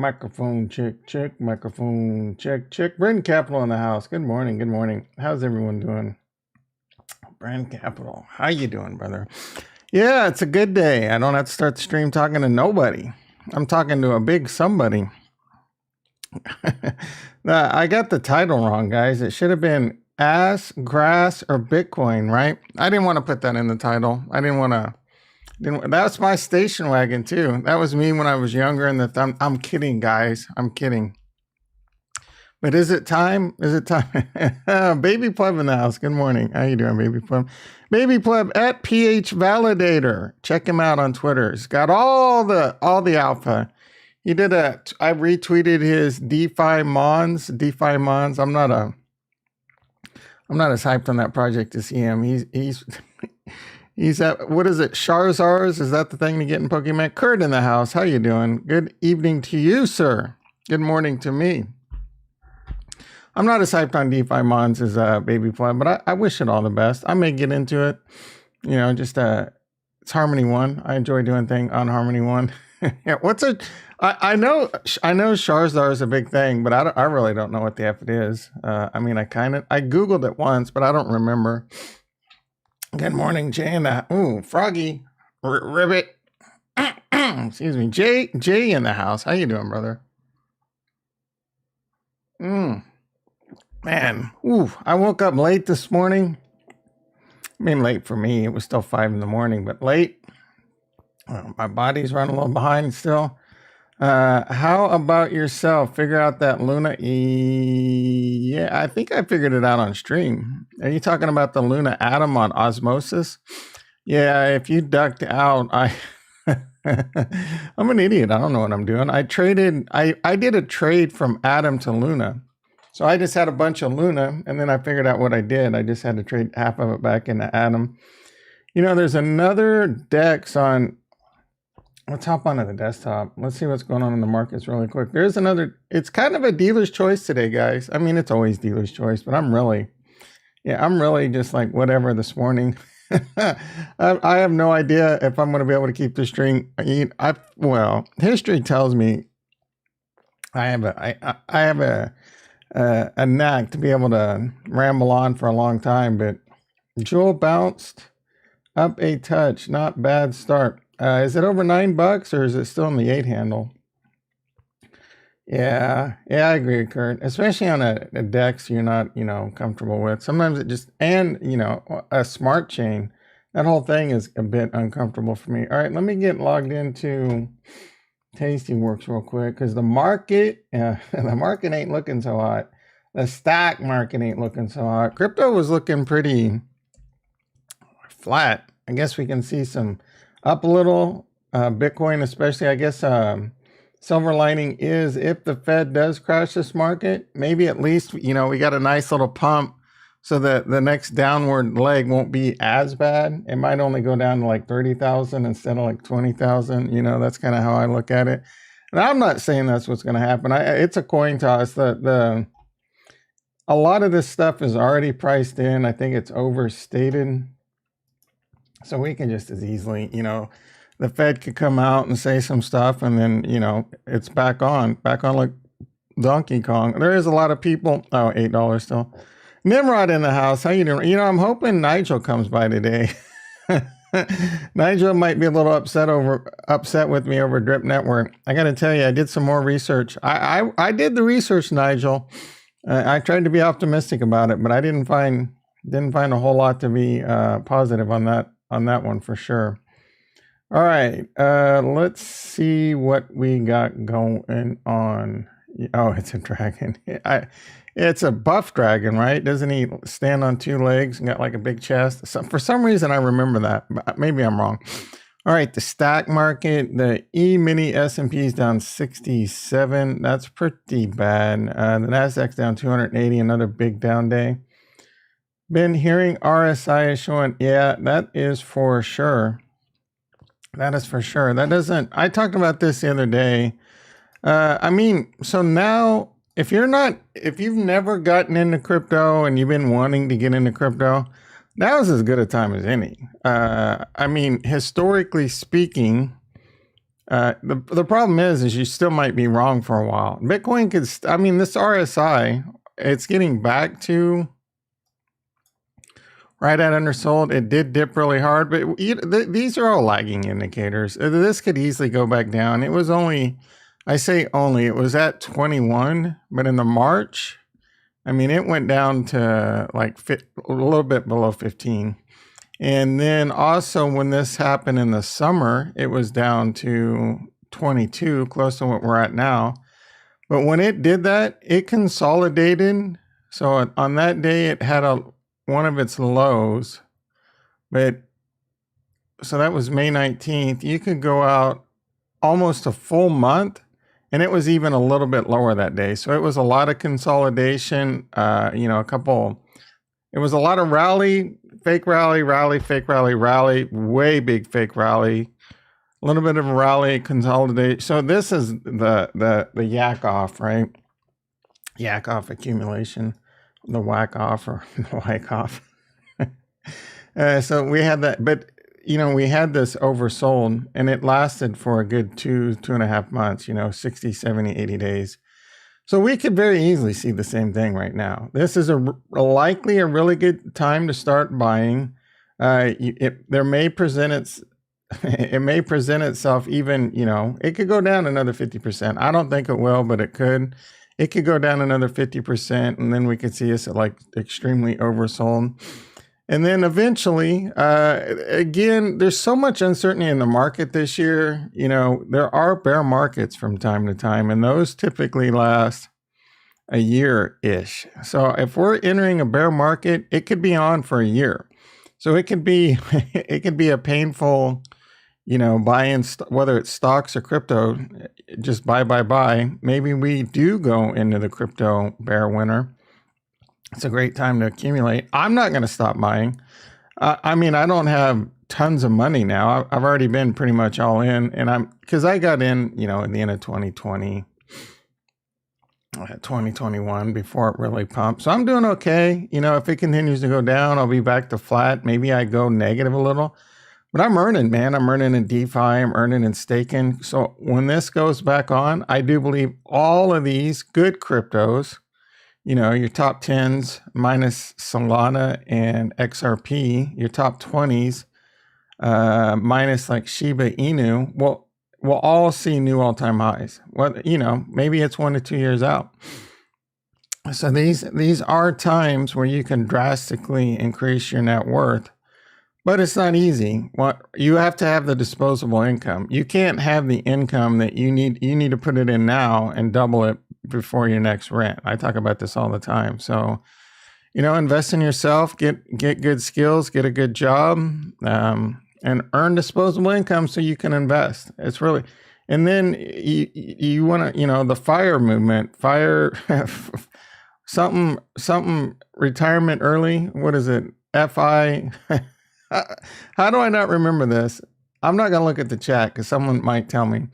Microphone check, microphone check. Brand Capital in the house. Good morning, good morning. How's everyone doing? Brand Capital, how you doing, brother? Yeah, it's a good day. I don't have to start the stream talking to nobody. I'm talking to a big somebody. I got the title wrong, guys. It should have been Ass, Grass, or Bitcoin, right? I didn't want to put that in the title. I didn't want to. That's my station wagon too. That was me when I was younger. And I'm kidding, guys. I'm kidding. But is it time? Is it time? Baby Pleb in the house. Good morning. How you doing, Baby Pleb? Baby Pleb at PH Validator. Check him out on Twitter. He's got all the alpha. He did I retweeted his DeFi Mons. I'm not as hyped on that project as him. He's at, what is it? Charizards? Is that the thing to get in Pokemon? Kurt in the house. How you doing? Good evening to you, sir. Good morning to me. I'm not as hyped on DeFi Mons as Baby Pleb, but I wish it all the best. I may get into it. You know, just it's Harmony One. I enjoy doing things on Harmony One. Yeah, I know Charizard is a big thing, but I really don't know what the F it is. I mean, I Googled it once, but I don't remember. Good morning, Jay. Froggy, Ribbit. Excuse me, Jay in the house. How you doing, brother? Man, I woke up late this morning. I mean, late for me. It was still 5 in the morning, but late. My body's running a little behind still. How about yourself? Figure out that Luna? Yeah, I think I figured it out on stream. Are you talking about the Luna Atom on Osmosis? Yeah, if you ducked out, I'm an idiot. I don't know what I'm doing. I did a trade from Atom to Luna. So I just had a bunch of Luna, and then I figured out what I did. I just had to trade half of it back into Atom. You know, there's another DEX on. Let's hop onto the desktop. Let's see what's going on in the markets really quick. There's another, it's kind of a dealer's choice today, guys. I mean, it's always dealer's choice, but I'm really just like whatever this morning. I have no idea if I'm going to be able to keep the stream. Well, history tells me I have a knack to be able to ramble on for a long time, but Jewel bounced up a touch. Not bad start. Is it over $9 or is it still in the 8 handle? Yeah, I agree, Kurt. Especially on a DEX you're not, comfortable with. Sometimes it just, and, a smart chain. That whole thing is a bit uncomfortable for me. All right, let me get logged into Tastyworks real quick because the market ain't looking so hot. The stock market ain't looking so hot. Crypto was looking pretty flat. I guess we can see some up a little. Bitcoin especially, I guess silver lining is if the Fed does crash this market, maybe at least, we got a nice little pump so that the next downward leg won't be as bad. It might only go down to like 30,000 instead of like 20,000. That's kind of how I look at it. And I'm not saying that's what's going to happen. It's a coin toss. A lot of this stuff is already priced in. I think it's overstated. So we can just as easily, the Fed could come out and say some stuff and then, it's back on like Donkey Kong. There is a lot of people. Oh, $8 still. Nimrod in the house. How you doing? I'm hoping Nigel comes by today. Nigel might be a little upset with me over Drip Network. I got to tell you, I did some more research. I did the research, Nigel. I tried to be optimistic about it, but I didn't find a whole lot to be positive on that one for sure. All right, let's see what we got going on. Oh, it's a dragon. It's a buff dragon, right? Doesn't he stand on 2 legs and got like a big chest? So for some reason, I remember that. Maybe I'm wrong. All right, the stock market, the E-mini S&P is down 67. That's pretty bad. The Nasdaq's down 280, another big down day. Been hearing RSI is showing. Yeah, that is for sure. That is for sure. I talked about this the other day. So now if you've never gotten into crypto and you've been wanting to get into crypto, now is as good a time as any. Historically speaking, The problem is you still might be wrong for a while. Bitcoin could, I mean, this RSI, it's getting back to right at undersold. It did dip really hard, but these are all lagging indicators. This could easily go back down. It was only, I say only, it was at 21, but in the March, I mean, it went down to like a little bit below 15. And then also when this happened in the summer, it was down to 22, close to what we're at now. But when it did that, it consolidated. So on that day, it had one of its lows. But so that was May 19th. You could go out almost a full month, and it was even a little bit lower that day. So it was a lot of consolidation, it was a lot of rally, fake rally, fake rally, way big fake rally, a little bit of a rally, consolidate. So this is the yak off, right? Yak off accumulation, the whack off or the whack off. So we had that, but we had this oversold, and it lasted for a good 2.5 months, 60, 70, 80 days. So we could very easily see the same thing right now. This is likely a really good time to start buying. It may present itself even, it could go down another 50%. I don't think it will, but it could. It could go down another 50%, and then we could see us at like extremely oversold. And then eventually, again, there's so much uncertainty in the market this year. There are bear markets from time to time, and those typically last a year-ish. So if we're entering a bear market, it could be on for a year. So it could be a painful, buy-in, whether it's stocks or crypto, just buy. Maybe we do go into the crypto bear winter. It's a great time to accumulate. I'm not going to stop buying. I don't have tons of money now. I've already been pretty much all in, and because I got in, at the end of 2020, 2021 before it really pumped. So I'm doing okay. If it continues to go down, I'll be back to flat. Maybe I go negative a little, but I'm earning, man. I'm earning in DeFi. I'm earning in staking. So when this goes back on, I do believe all of these good cryptos, your top 10s minus Solana and XRP, your top 20s minus like Shiba Inu, we'll all see new all-time highs. Well, maybe it's 1 to 2 years out. So these are times where you can drastically increase your net worth, but it's not easy. You have to have the disposable income. You can't have the income that you need. You need to put it in now and double it before your next rent. I talk about this all the time. So, invest in yourself, get good skills, get a good job, and earn disposable income so you can invest. It's really, and then you want to, the FIRE movement, something retirement early. What is it? FI. How do I not remember this? I'm not going to look at the chat because someone might tell me.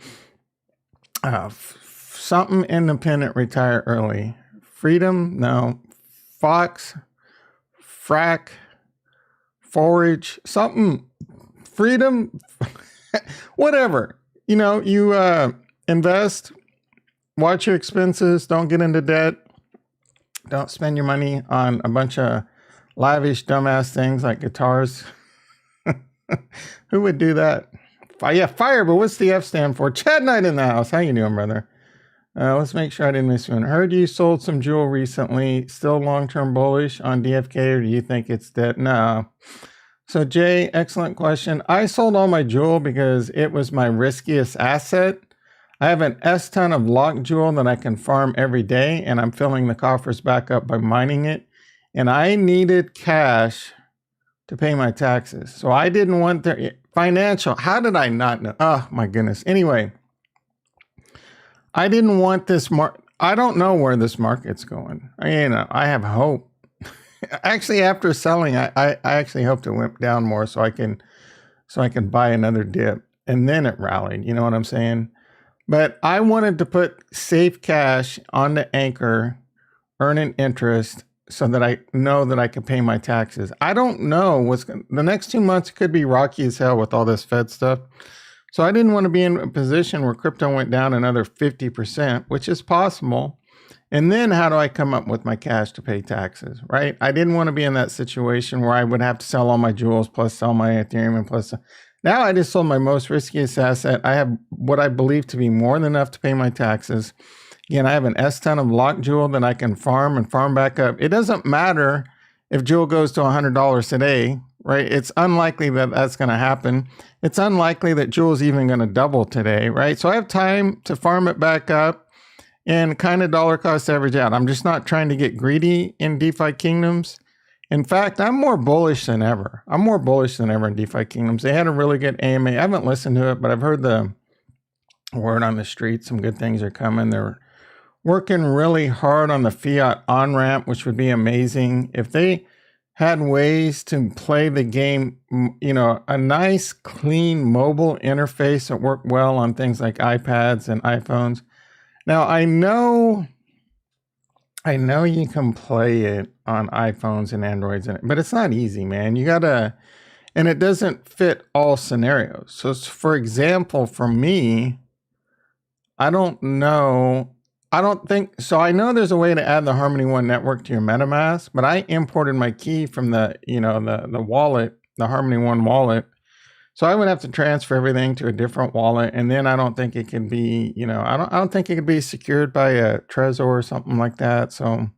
Something independent, retire early. Freedom, no. Fox, frack, forage, something. Freedom, whatever. You invest, watch your expenses, don't get into debt, don't spend your money on a bunch of lavish, dumbass things like guitars. Who would do that? Yeah, fire, but what's the F stand for? Chad Knight in the house. How you doing, brother? Let's make sure I didn't miss one. Heard you sold some jewel recently. Still long-term bullish on DFK, or do you think it's dead? No. So Jay, excellent question. I sold all my jewel because it was my riskiest asset. I have an S-ton of locked jewel that I can farm every day, and I'm filling the coffers back up by mining it. And I needed cash to pay my taxes. So I didn't want the financial. How did I not know? Oh my goodness. Anyway, I didn't want this I don't know where this market's going. I have hope. Actually, after selling, I actually hope to limp down more so I can buy another dip, and then it rallied. You know what I'm saying? But I wanted to put safe cash on the anchor, earning interest, so that I know that I can pay my taxes. I don't know the next 2 months could be rocky as hell with all this Fed stuff. So I didn't want to be in a position where crypto went down another 50%, which is possible. And then how do I come up with my cash to pay taxes, right? I didn't want to be in that situation where I would have to sell all my jewels plus sell my Ethereum and plus. Now I just sold my most riskiest asset. I have what I believe to be more than enough to pay my taxes. Again, I have an S-ton of locked jewel that I can farm and farm back up. It doesn't matter if jewel goes to $100 today, right? It's unlikely that that's going to happen. It's unlikely that jewel is even going to double today, right? So I have time to farm it back up and kind of dollar cost average out. I'm just not trying to get greedy in DeFi kingdoms. In fact, I'm more bullish than ever. I'm more bullish than ever in DeFi kingdoms. They had a really good AMA. I haven't listened to it, but I've heard the word on the street. Some good things are coming. They're working really hard on the fiat on-ramp, which would be amazing. If they had ways to play the game, you know, a nice, clean mobile interface that worked well on things like iPads and iPhones. Now, I know you can play it on iPhones and Androids, but it's not easy, man. You gotta, and it doesn't fit all scenarios. So, for example, for me, I don't think, so I know there's a way to add the Harmony One network to your MetaMask, but I imported my key from the wallet, the Harmony One wallet. So I would have to transfer everything to a different wallet, and then I don't think it could be, I don't think it could be secured by a Trezor or something like that. So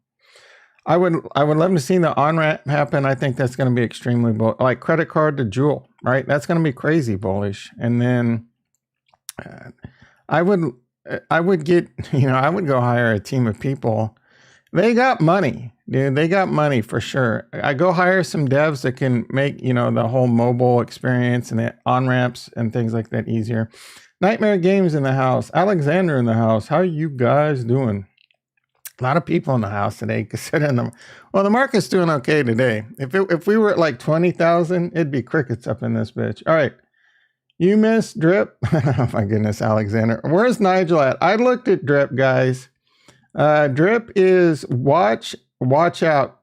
I would love to see the on-ramp happen. I think that's going to be extremely like credit card to Jewel, right? That's going to be crazy bullish. And then I would get, I would go hire a team of people. They got money, dude. They got money for sure. I go hire some devs that can make, the whole mobile experience and the on-ramps and things like that easier. Nightmare Games in the house. Alexander in the house. How you guys doing? A lot of people in the house today considering them. Well, the market's doing okay today. If we were at like 20,000, it'd be crickets up in this bitch. All right. You missed Drip. Oh my goodness, Alexander. Where's Nigel at? I looked at Drip, guys. Drip is watch out.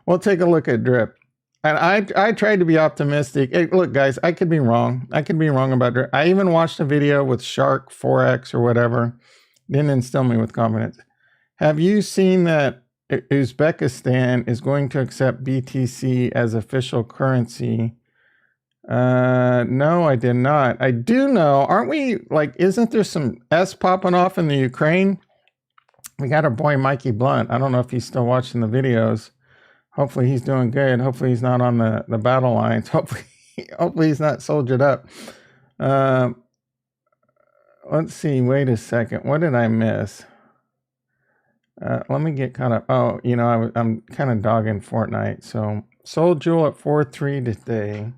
We'll take a look at Drip. And I tried to be optimistic. Hey, look, guys, I could be wrong. I could be wrong about Drip. I even watched a video with Shark 4X or whatever. Didn't instill me with confidence. Have you seen that Uzbekistan is going to accept BTC as official currency? No, I did not. I do know, aren't we, isn't there some S popping off in the Ukraine? We got our boy Mikey Blunt. I don't know if he's still watching the videos. Hopefully he's doing good. Hopefully he's not on the battle lines. Hopefully he's not soldiered up. Let's see, wait a second. What did I miss? Let me get caught up. Oh, I'm kind of dogging Fortnite. So sold Jewel at 4.3 today.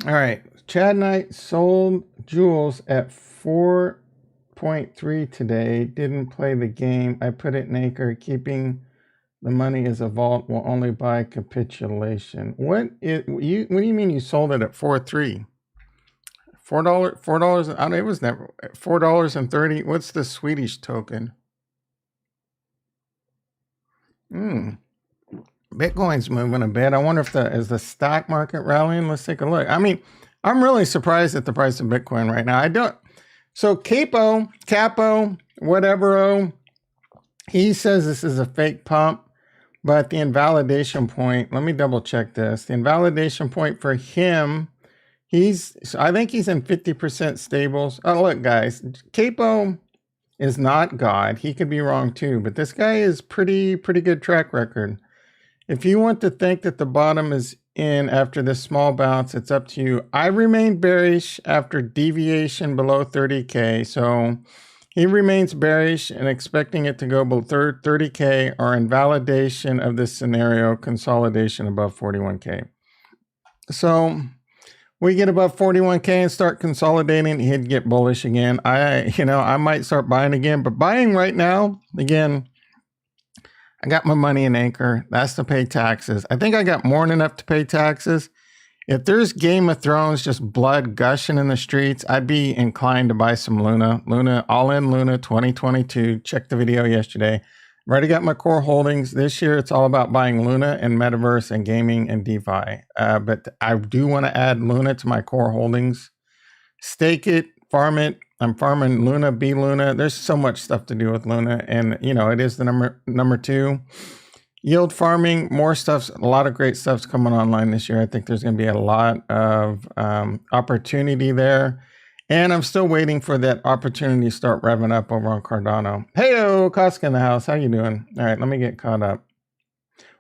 All right, Chad Knight sold jewels at 4.3 today. Didn't play the game. I put it in Acre. Keeping the money as a vault will only buy capitulation. What do you mean you sold it at 4.3? $4. I mean, it was never $4.30. What's the Swedish token? Bitcoin's moving a bit. I wonder if is the stock market rallying? Let's take a look. I mean, I'm really surprised at the price of Bitcoin right now. So Capo, whatever, he says this is a fake pump, but the invalidation point, let me double check this. The invalidation point for him, I think he's in 50% stables. Oh, look, guys, Capo is not God. He could be wrong too, but this guy is pretty good track record. If you want to think that the bottom is in after this small bounce, it's up to you. I remain bearish after deviation below 30K. So he remains bearish and expecting it to go below 30K or invalidation of this scenario, consolidation above 41K. So we get above 41K and start consolidating, he'd get bullish again. I might start buying again, but buying right now, again, I got my money in Anchor. That's to pay taxes. I think I got more than enough to pay taxes. If there's Game of Thrones, just blood gushing in the streets, I'd be inclined to buy some Luna. All in Luna 2022. Check the video yesterday. already got my core holdings. This year, it's all about buying Luna and Metaverse and gaming and DeFi. But I do want to add Luna to my core holdings. Stake it, farm it. I'm farming Luna, B Luna. There's so much stuff to do with Luna. And, you know, it is the number 2. Yield farming, more stuff. A lot of great stuff's coming online this year. I think there's going to be a lot of opportunity there. And I'm still waiting for that opportunity to start revving up over on Cardano. Hey-o, Koska in the house. How you doing? All right, let me get caught up.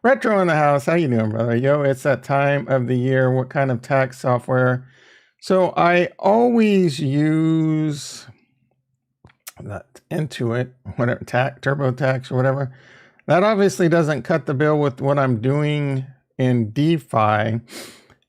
Retro in the house. How you doing, brother? Yo, it's that time of the year. What kind of tax software? So I always use that Intuit, whatever, TurboTax or whatever. That obviously doesn't cut the bill with what I'm doing in DeFi.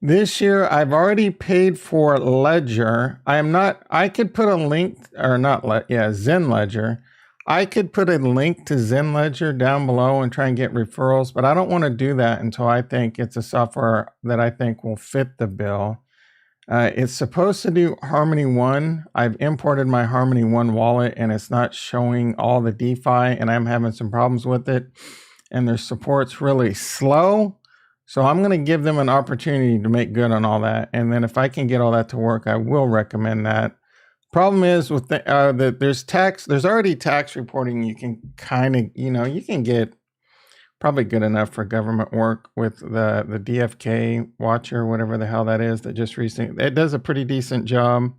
This year, I've already paid for Ledger. I could put a link, or not, Zen Ledger. I could put a link to Zen Ledger down below and try and get referrals, but I don't want to do that until I think it's a software that I think will fit the bill. It's supposed to do Harmony One. I've imported my Harmony One wallet and it's not showing all the DeFi and I'm having some problems with it. And their support's really slow. So I'm going to give them an opportunity to make good on all that. And then if I can get all that to work, I will recommend that. Problem is with there's already tax reporting. You can kind of, you can get probably good enough for government work with the DFK Watcher, whatever the hell that is, that just recently, it does a pretty decent job.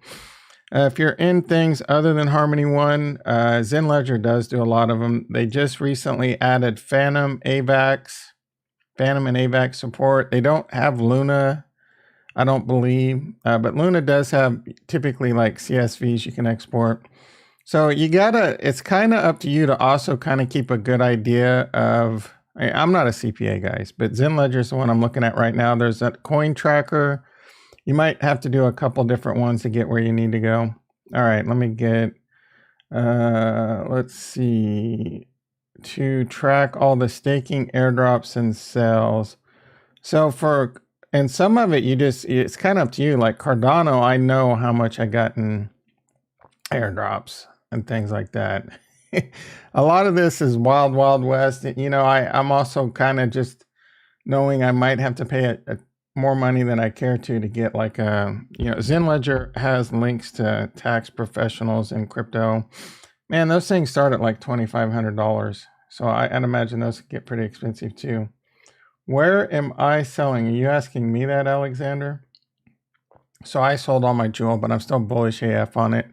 If you're in things other than Harmony One, Zen Ledger does do a lot of them. They just recently added Phantom and AVAX support. They don't have Luna, I don't believe, but Luna does have typically like CSVs you can export. So it's kind of up to you to also kind of keep a good idea of, I'm not a CPA, guys, but Zen Ledger is the one I'm looking at right now. There's that coin tracker. You might have to do a couple different ones to get where you need to go. All right, let me get, let's see, to track all the staking, airdrops, and sales. So and some of it, it's kind of up to you. Like Cardano, I know how much I got in airdrops and things like that. A lot of this is wild, wild west. I'm also kind of just knowing I might have to pay more money than I care to get like Zen Ledger has links to tax professionals in crypto. Man, those things start at like $2,500. So I'd imagine those get pretty expensive too. Where am I selling? Are you asking me that, Alexander? So I sold all my Jewel, but I'm still bullish AF on it.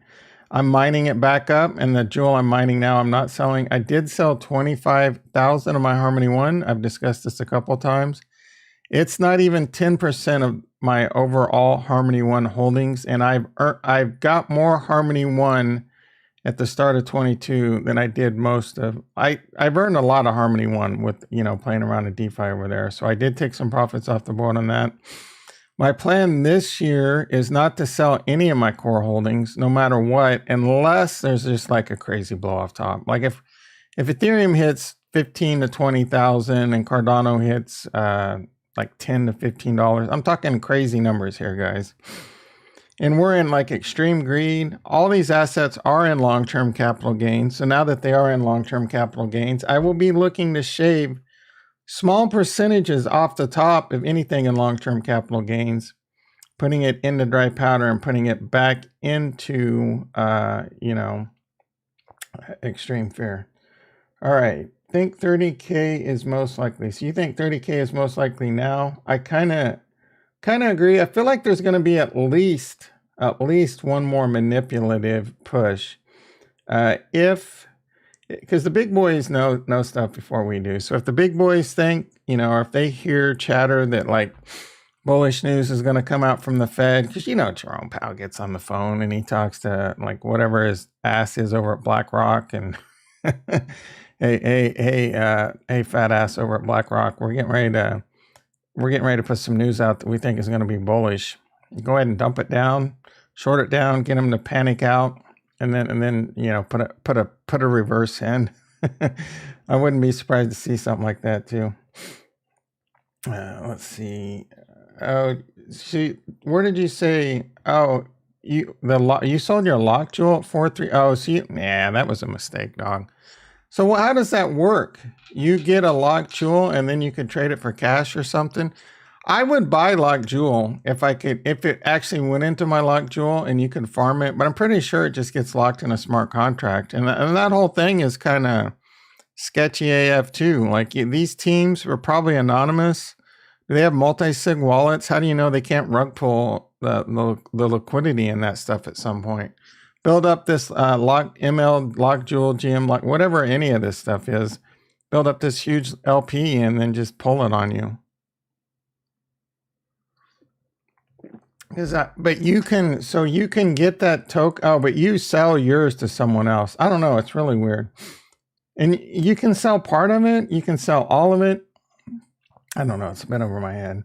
I'm mining it back up, and the Jewel I'm mining now, I'm not selling. I did sell 25,000 of my Harmony One. I've discussed this a couple times. It's not even 10% of my overall Harmony One holdings, and I've got more Harmony One at the start of 22 than I did most of. I've earned a lot of Harmony One with playing around in DeFi over there. So I did take some profits off the board on that. My plan this year is not to sell any of my core holdings, no matter what, unless there's just like a crazy blow off top. Like if Ethereum hits 15 to 20,000 and Cardano hits like $10 to $15, I'm talking crazy numbers here, guys. And we're in like extreme greed. All these assets are in long-term capital gains. So now that they are in long-term capital gains, I will be looking to shave small percentages off the top of anything in long-term capital gains, putting it into dry powder and putting it back into, extreme fear. All right. Think 30K is most likely. So you think 30K is most likely now? I kind of agree. I feel like there's going to be at least one more manipulative push. Because the big boys know stuff before we do. So if the big boys think, or if they hear chatter that like bullish news is going to come out from the Fed, because Jerome Powell gets on the phone and he talks to like whatever his ass is over at BlackRock and hey, fat ass over at BlackRock, we're getting ready to put some news out that we think is going to be bullish. Go ahead and dump it down, short it down, get them to panic out. And then put a reverse in. I wouldn't be surprised to see something like that too. Let's see. Oh, where did you say? Oh, you sold your lock Jewel at 4.3. Oh, that was a mistake, dog. So how does that work? You get a locked jewel and then you could trade it for cash or something. I would buy locked jewel if it actually went into my locked jewel and you could farm it, but I'm pretty sure it just gets locked in a smart contract. And that whole thing is kind of sketchy AF too. Like these teams were probably anonymous. Do they have multi-sig wallets? How do you know they can't rug pull the liquidity in that stuff at some point? Build up this lock ML, lock jewel, GM, lock, whatever any of this stuff is. Build up this huge LP and then just pull it on you. But you can, so you can get that token. Oh, but you sell yours to someone else. I don't know. It's really weird. And you can sell part of it. You can sell all of it. I don't know. It's a bit over my head.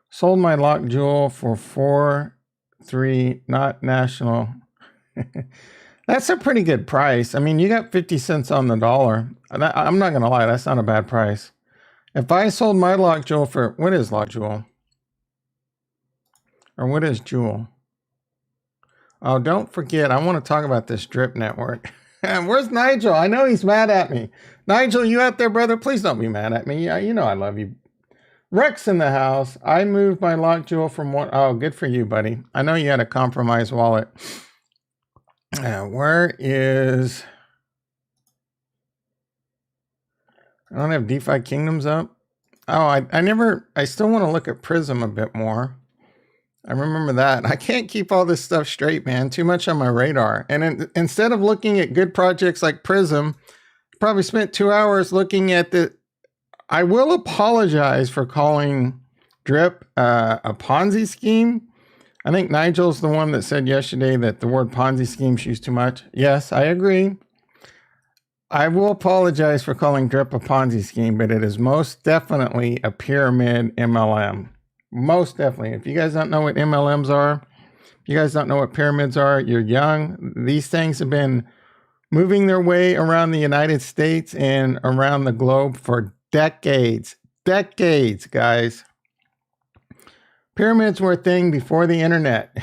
Sold my locked jewel for 4.3, not national. That's a pretty good price. I mean, you got 50 cents on the dollar. I'm not going to lie. That's not a bad price. If I sold my locked jewel for, what is locked jewel? Or what is jewel? Oh, don't forget. I want to talk about this drip network. Where's Nigel? I know he's mad at me. Nigel, you out there, brother? Please don't be mad at me. Yeah, you know I love you. Rex in the house. I moved my locked jewel from one. Oh, good for you, buddy. I know you had a compromised wallet. Where is... I don't have DeFi Kingdoms up. Oh, I still want to look at Prism a bit more. I remember that. I can't keep all this stuff straight, man. Too much on my radar. And instead of looking at good projects like Prism, probably spent 2 hours looking at the... I will apologize for calling Drip a Ponzi scheme. I think Nigel's the one that said yesterday that the word Ponzi scheme's used too much. Yes, I agree. I will apologize for calling Drip a Ponzi scheme, but it is most definitely a pyramid MLM. Most definitely. If you guys don't know what MLMs are, if you guys don't know what pyramids are, you're young. These things have been moving their way around the United States and around the globe for decades. Decades, guys. Pyramids were a thing before the internet.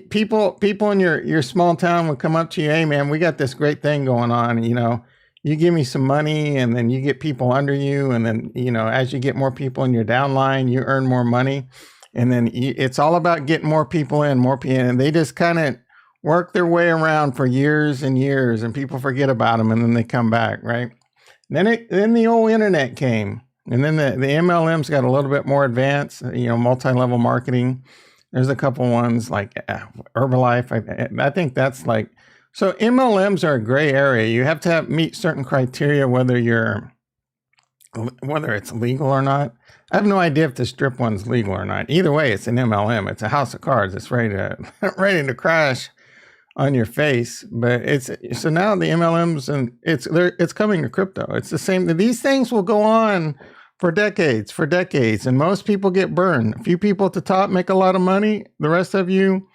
People in your small town would come up to you, hey man, we got this great thing going on, you know. You give me some money and then you get people under you. And then, you know, as you get more people in your downline, you earn more money. And then it's all about getting more people in, and they just kind of work their way around for years and years and people forget about them and then they come back, right? Then the old internet came and then the MLMs got a little bit more advanced, you know, multi-level marketing. There's a couple ones like Herbalife. I think that's like, so MLMs are a gray area. You have to meet certain criteria, whether it's legal or not. I have no idea if this drip one's legal or not. Either way, it's an MLM. It's a house of cards. It's ready to crash on your face. But so now the MLMs and it's coming to crypto. It's the same. These things will go on for decades, and most people get burned. A few people at the top make a lot of money. The rest of you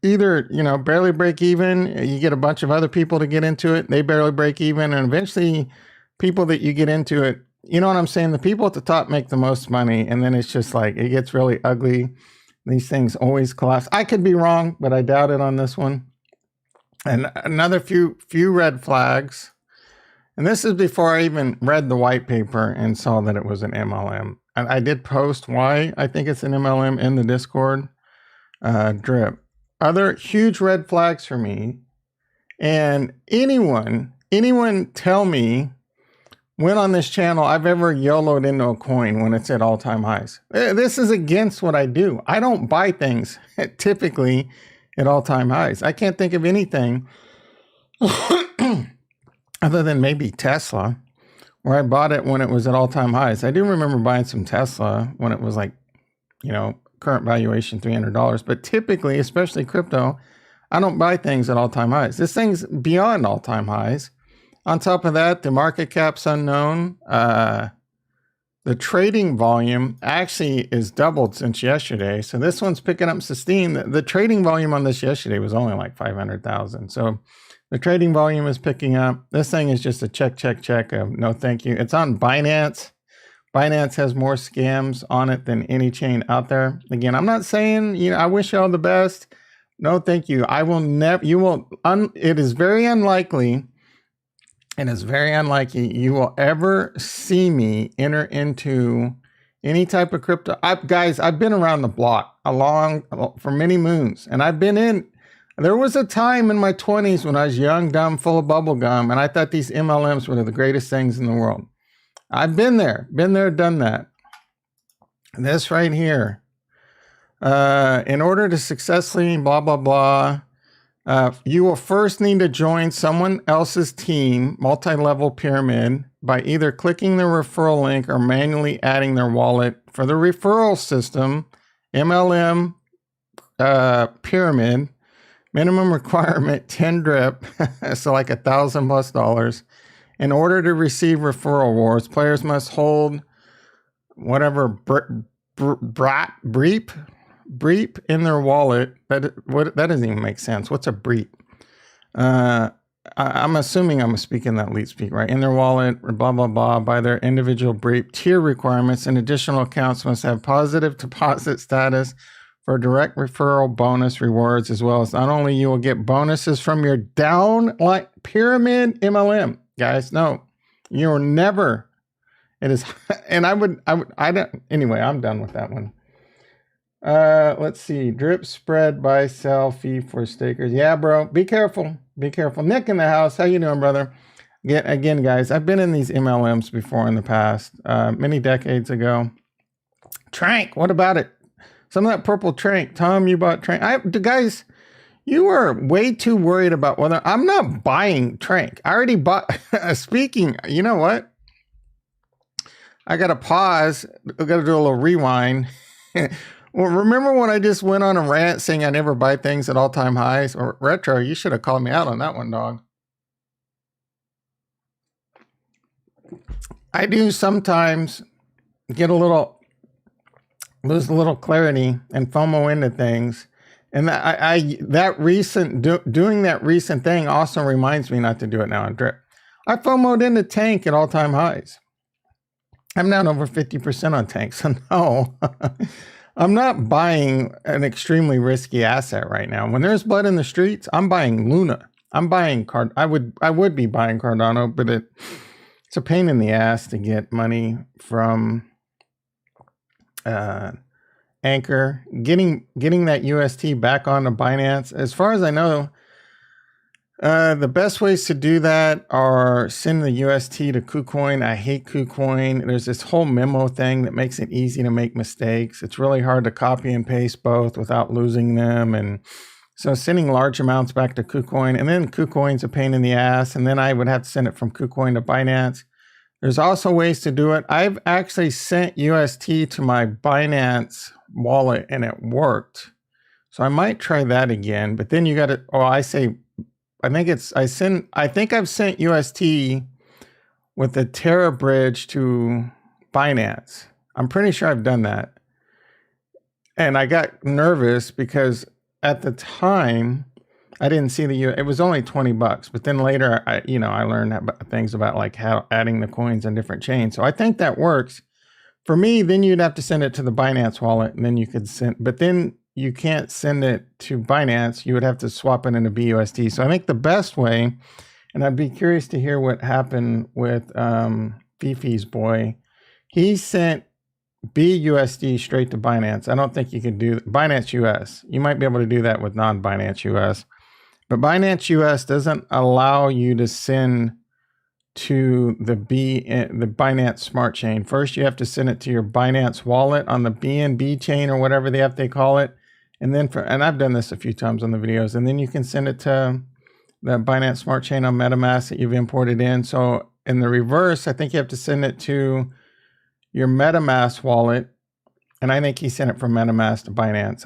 either, you know, barely break even, you get a bunch of other people to get into it, they barely break even, and eventually people that you get into it, you know what I'm saying? The people at the top make the most money, and then it's just like, it gets really ugly. These things always collapse. I could be wrong, but I doubt it on this one. And another few red flags. And this is before I even read the white paper and saw that it was an MLM. And I did post why I think it's an MLM in the Discord. Drip. Other huge red flags for me. And anyone tell me when on this channel I've ever YOLO'd into a coin when it's at all-time highs. This is against what I do. I don't buy things typically at all-time highs. I can't think of anything other than maybe Tesla, where I bought it when it was at all-time highs. I do remember buying some Tesla when it was like, you know, current valuation $300, but typically, especially crypto, I don't buy things at all-time highs. This thing's beyond all-time highs. On top of that, the market cap's unknown. The trading volume actually is doubled since yesterday. So this one's picking up some steam. The trading volume on this yesterday was only like 500,000. So the trading volume is picking up. This thing is just a check of no thank you. It's on Binance. Binance has more scams on it than any chain out there. Again, I'm not saying, you know, I wish you all the best. No, thank you. I will never, it is very unlikely and it's very unlikely you will ever see me enter into any type of crypto. Guys, I've been around the block for many moons, and I've been in. There was a time in my 20s when I was young, dumb, full of bubble gum, and I thought these MLMs were the greatest things in the world. I've been there, done that. This right here. In order to successfully blah, blah, blah, you will first need to join someone else's team, multi-level pyramid, by either clicking the referral link or manually adding their wallet. For the referral system, MLM pyramid, minimum requirement 10 drip, so like $1,000+. In order to receive referral rewards, players must hold whatever breep in their wallet. That doesn't even make sense. What's a breep? I'm assuming I'm speaking that lead speak, right? In their wallet, blah, blah, blah, by their individual breep tier requirements, and additional accounts must have positive deposit status for direct referral bonus rewards, as well as not only you will get bonuses from your downline pyramid MLM. Guys, no, you're never. It is, and I don't. Anyway, I'm done with that one. Let's see. Drip spread buy sell fee for stakers. Yeah, bro. Be careful. Be careful. Nick in the house. How you doing, brother? Again, guys, I've been in these MLMs before in the past, many decades ago. Trank, what about it? Some of that purple Trank. Tom, you bought Trank. Guys, you were way too worried about whether I'm not buying Trank. I already bought. Speaking, you know what? I got to pause. I got to do a little rewind. Well, remember when I just went on a rant saying I never buy things at all-time highs? Or Retro, you should have called me out on that one, dog. I do sometimes lose a little clarity and FOMO into things. And doing that recent thing also reminds me not to do it now on Drip. I FOMO'd into Tank at all-time highs. I'm down over 50% on Tank, so no. I'm not buying an extremely risky asset right now. When there's blood in the streets, I'm buying Luna. I'm buying I would be buying Cardano, but it's a pain in the ass to get money from Anchor. Getting that UST back onto Binance. As far as I know, the best ways to do that are send the UST to KuCoin. I hate KuCoin. There's this whole memo thing that makes it easy to make mistakes. It's really hard to copy and paste both without losing them. And so sending large amounts back to KuCoin, and then KuCoin's a pain in the ass. And then I would have to send it from KuCoin to Binance. There's also ways to do it. I've actually sent UST to my Binance wallet and it worked. So I might try that again, but then you got to, I think I've sent UST with the Terra bridge to Binance. I'm pretty sure I've done that. And I got nervous because at the time I didn't see it was only $20, but then later I learned things about like how adding the coins on different chains. So I think that works. For me, then you'd have to send it to the Binance wallet, and then you could but then you can't send it to Binance. You would have to swap it into BUSD. So I think the best way, and I'd be curious to hear what happened with Fifi's boy. He sent BUSD straight to Binance. I don't think you could do Binance US. You might be able to do that with non-Binance US. But Binance US doesn't allow you to send to the Binance Smart Chain. First, you have to send it to your Binance wallet on the BNB chain or whatever they call it. And then and I've done this a few times on the videos, and then you can send it to the Binance Smart Chain on MetaMask that you've imported in. So in the reverse, I think you have to send it to your MetaMask wallet. And I think he sent it from MetaMask to Binance.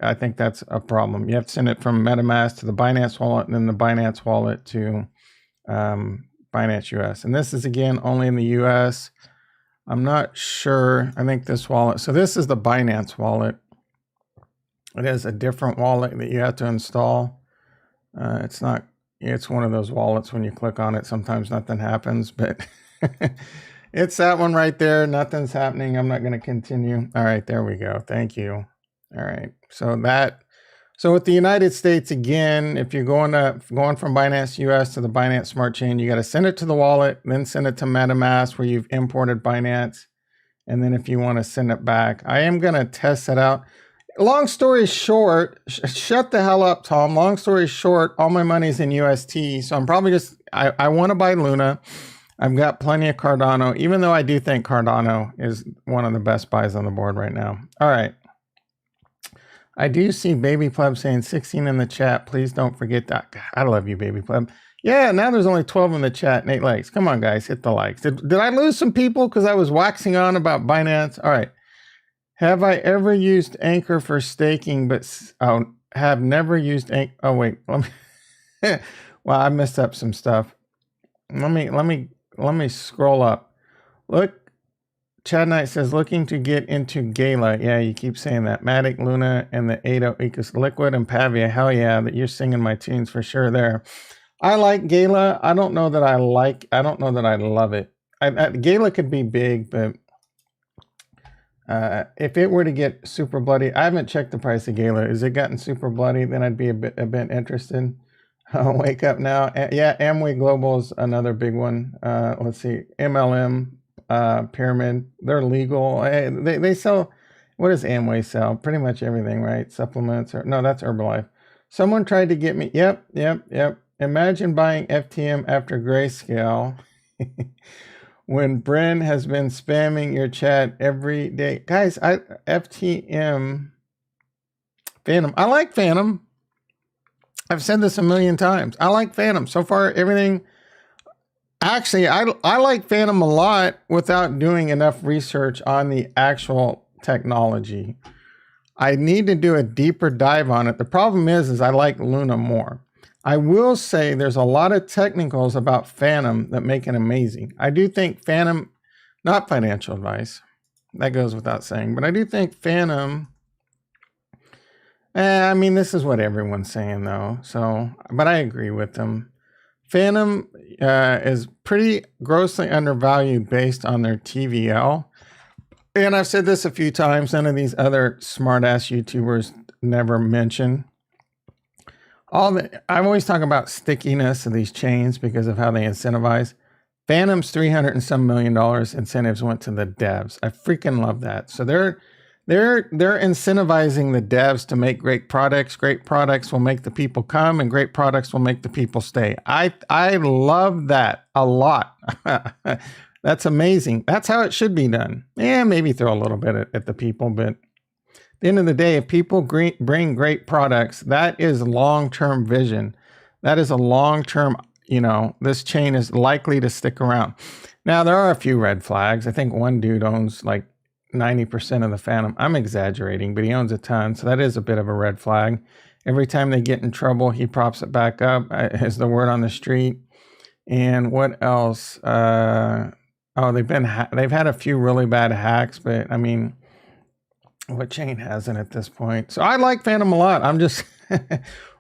I think that's a problem. You have to send it from MetaMask to the Binance wallet and then the Binance wallet to Binance US. And this is again only in the US. I'm not sure. I think this wallet. So this is the Binance wallet. It has a different wallet that you have to install. It's one of those wallets when you click on it, sometimes nothing happens, but it's that one right there. Nothing's happening. I'm not going to continue. All right, there we go. Thank you. All right. So that So with the United States, again, if you're going from Binance US to the Binance Smart Chain, you got to send it to the wallet, then send it to MetaMask where you've imported Binance. And then if you want to send it back, I am going to test it out. Long story short, shut the hell up, Tom. Long story short, all my money's in UST. So I'm probably just, I want to buy Luna. I've got plenty of Cardano, even though I do think Cardano is one of the best buys on the board right now. All right. I do see Baby Pleb saying 16 in the chat. Please don't forget that. God, I love you, Baby Pleb. Yeah, now there's only 12 in the chat and 8 likes. Come on, guys, hit the likes. Did I lose some people because I was waxing on about Binance? All right. Have I ever used Anchor for staking, but have never used Anchor? Oh, wait. Let me well, I messed up some stuff. Let me scroll up. Look. Chad Knight says, looking to get into Gala. Yeah, you keep saying that. Matic, Luna, and the Ado Ecos Liquid and Pavia. Hell yeah, that you're singing my tunes for sure there. I like Gala. I don't know that I love it. Gala could be big, but if it were to get super bloody, I haven't checked the price of Gala. Is it gotten super bloody? Then I'd be a bit interested. Wake up now. Yeah, Amway Global is another big one. Let's see. MLM. Pyramid, they're legal. They sell, what does Amway sell? Pretty much everything, right? Supplements, or no, that's Herbalife. Someone tried to get me. Yep. Imagine buying FTM after Grayscale when Bren has been spamming your chat every day. Guys, FTM Phantom. I like Phantom. I've said this a million times. I like Phantom. So far, everything. Actually, I like Phantom a lot without doing enough research on the actual technology. I need to do a deeper dive on it. The problem is I like Luna more. I will say there's a lot of technicals about Phantom that make it amazing. I do think Phantom, not financial advice, that goes without saying, but I do think Phantom, I mean, this is what everyone's saying though. So, but I agree with them. Phantom is pretty grossly undervalued based on their TVL. And I've said this a few times, none of these other smart-ass YouTubers never mention. I always talk about stickiness of these chains because of how they incentivize. Phantom's $300 and some million incentives went to the devs. I freaking love that. So they're incentivizing the devs to make great products. Great products will make the people come, and great products will make the people stay. I love that a lot. That's amazing. That's how it should be done. Yeah, maybe throw a little bit at the people, but at the end of the day, if people bring great products, that is long-term vision. That is a long-term, this chain is likely to stick around. Now, there are a few red flags. I think one dude owns like 90% of the Phantom. I'm exaggerating, but he owns a ton. So that is a bit of a red flag. Every time they get in trouble, he props it back up, is the word on the street. And what else? They've had a few really bad hacks, but I mean, what chain hasn't at this point? So I like Phantom a lot. I'm just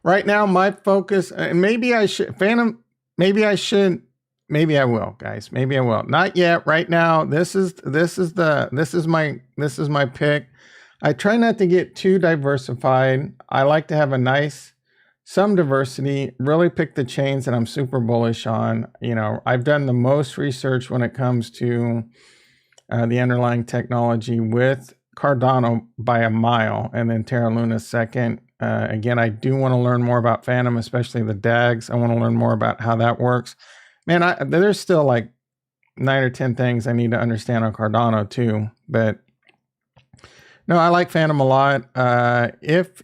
right now my focus, and maybe I should Phantom. Maybe I should. Maybe I will, guys. Maybe I will. Not yet. Right now, this is my pick. I try not to get too diversified. I like to have some diversity. Really pick the chains that I'm super bullish on. I've done the most research when it comes to the underlying technology with Cardano by a mile, and then Terra Luna second. Again, I do want to learn more about Phantom, especially the DAGs. I want to learn more about how that works. Man, there's still like 9 or 10 things I need to understand on Cardano too. But no, I like Phantom a lot. Let's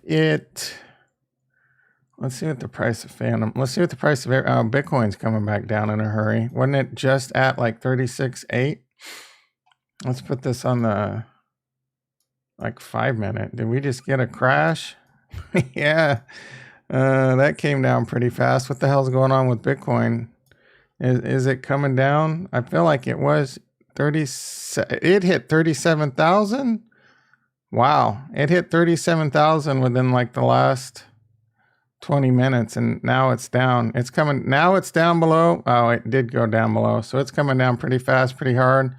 see what the price of Phantom. Let's see what the price of Bitcoin's coming back down in a hurry. Wasn't it just at like 36.8? Let's put this on the 5 minute. Did we just get a crash? Yeah, that came down pretty fast. What the hell's going on with Bitcoin? Is it coming down? I feel like it was 30. It hit 37,000. Wow, it hit 37,000 within like the last 20 minutes, and now it's down. It's coming. Now it's down below. Oh, it did go down below, so it's coming down pretty fast, pretty hard.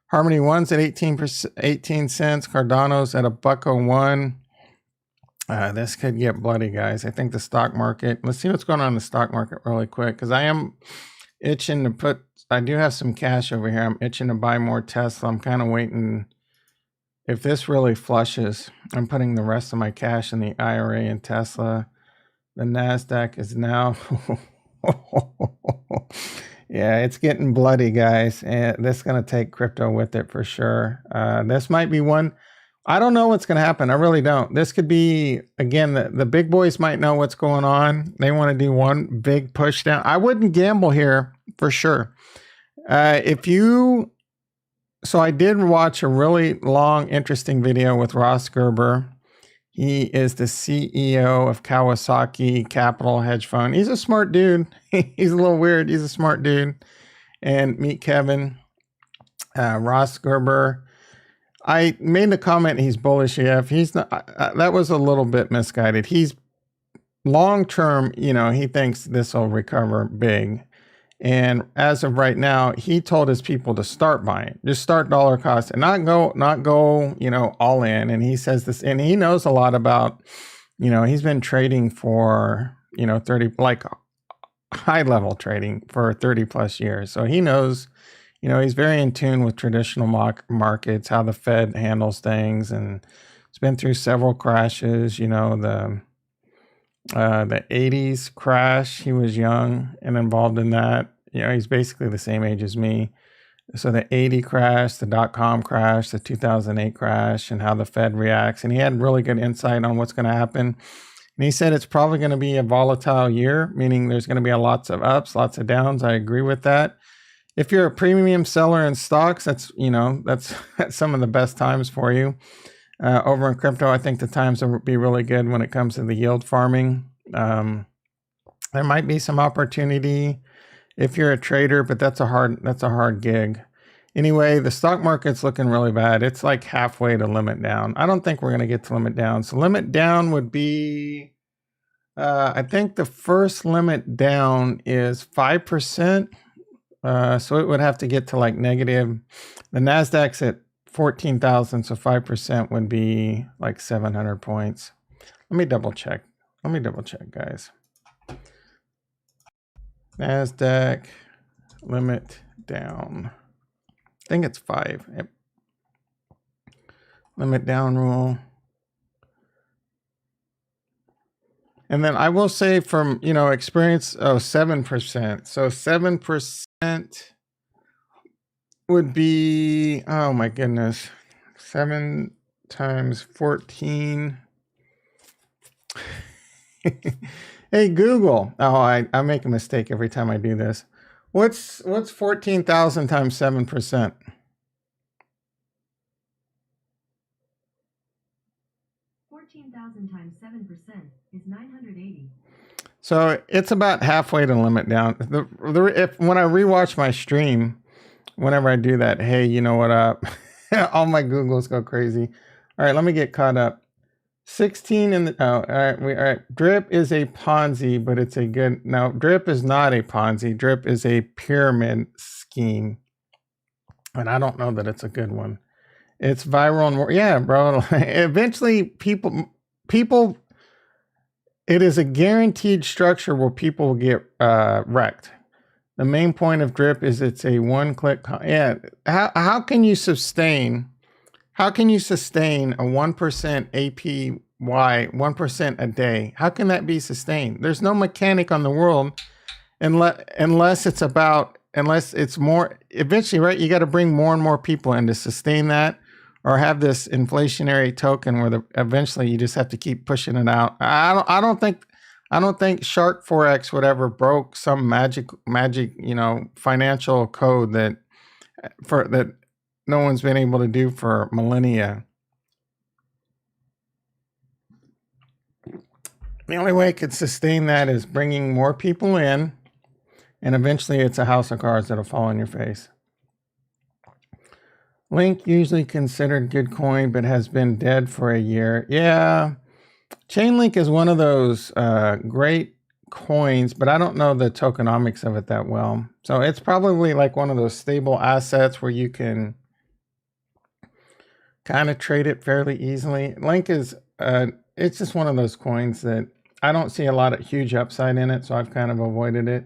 Harmony 1's at 18 cents. Cardano's at $1.01. This could get bloody, guys. I think the stock market, let's see what's going on in the stock market really quick, because I am itching to put, I do have some cash over here. I'm itching to buy more Tesla. I'm kind of waiting. If this really flushes, I'm putting the rest of my cash in the IRA and Tesla. The NASDAQ is now, yeah, it's getting bloody, guys. And this is going to take crypto with it for sure. This might be one. I don't know what's going to happen. I really don't. This could be, again, the big boys might know what's going on. They want to do one big push down. I wouldn't gamble here for sure. So I did watch a really long, interesting video with Ross Gerber. He is the CEO of Kawasaki Capital Hedge Fund. He's a smart dude. He's a little weird. He's a smart dude. And meet Kevin, Ross Gerber. I made the comment he's bullish AF. He's not. That was a little bit misguided. He's long term. He thinks this will recover big. And as of right now, he told his people to start buying, just start dollar cost and not go, all in. And he says this, and he knows a lot about, he's been trading for, 30, like high level trading for 30 plus years. So he knows, he's very in tune with traditional markets, how the Fed handles things. And it's been through several crashes, the 80s crash. He was young and involved in that. He's basically the same age as me. So the 80 crash, the .com crash, the 2008 crash, and how the Fed reacts. And he had really good insight on what's going to happen. And he said it's probably going to be a volatile year, meaning there's going to be lots of ups, lots of downs. I agree with that. If you're a premium seller in stocks, that's some of the best times for you. Over in crypto, I think the times will be really good when it comes to the yield farming. There might be some opportunity if you're a trader, but that's a hard gig. Anyway, the stock market's looking really bad. It's like halfway to limit down. I don't think we're going to get to limit down. So limit down would be, I think the first limit down is 5%. So it would have to get to like negative. The NASDAQ's at 14,000, so 5% would be like 700 points. Let me double check, guys. NASDAQ limit down. I think it's 5. Yep. Limit down rule. And then I will say from, experience, 7%. So 7% would be, oh my goodness, 7 times 14. Hey Google. Oh, I make a mistake every time I do this. What's 14,000 times 7%? Times 7% is 980. So it's about halfway to limit down. When I rewatch my stream, whenever I do that, hey, you know what up? All my Googles go crazy. All right, let me get caught up. 16 in the, all right. Drip is a Ponzi, but it's a good, no, Drip is not a Ponzi. Drip is a pyramid scheme. And I don't know that it's a good one. It's viral and yeah, bro. Eventually people, it is a guaranteed structure where people will get wrecked. The main point of Drip is it's a one-click. Yeah. How can you sustain? How can you sustain a 1% APY, 1% a day? How can that be sustained? There's no mechanic on the world unless it's more, eventually, right? You got to bring more and more people in to sustain that, or have this inflationary token where eventually you just have to keep pushing it out. I don't think Shark Forex would ever broke some magic, financial code that no one's been able to do for millennia. The only way it could sustain that is bringing more people in, and eventually it's a house of cards that'll fall on your face. Link usually considered good coin, but has been dead for a year. Yeah, Chainlink is one of those great coins, but I don't know the tokenomics of it that well. So it's probably like one of those stable assets where you can kind of trade it fairly easily. Link is it's just one of those coins that I don't see a lot of huge upside in it, so I've kind of avoided it.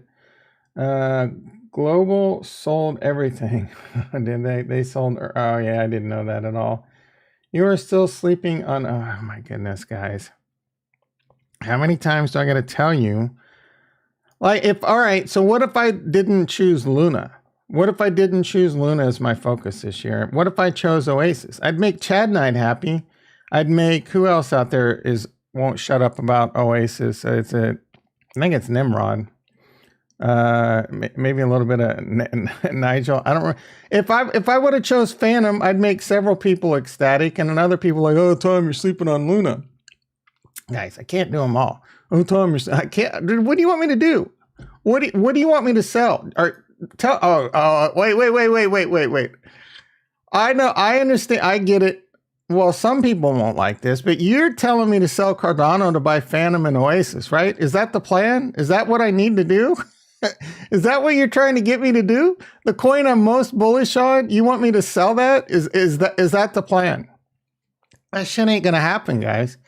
Global sold everything. Did they? They sold. Oh yeah, I didn't know that at all. You are still sleeping on. Oh my goodness, guys. How many times do I got to tell you? Like, if all right. So what if I didn't choose Luna? What if I didn't choose Luna as my focus this year? What if I chose Oasis? I'd make Chad Knight happy. I'd make who else out there won't shut up about Oasis. I think it's Nimrod. Maybe a little bit of Nigel. I don't know. If I would have chose Phantom, I'd make several people ecstatic, and then other people like, oh, Tom, you're sleeping on Luna. Guys, I can't do them all. Oh, Tom, I can't. Dude, what do you want me to do? What do you want me to sell? Or tell? Wait. I know. I understand. I get it. Well, some people won't like this, but you're telling me to sell Cardano to buy Phantom and Oasis, right? Is that the plan? Is that what I need to do? Is that what you're trying to get me to do? The coin I'm most bullish on, you want me to sell that? Is that the plan? That shit ain't gonna happen, guys.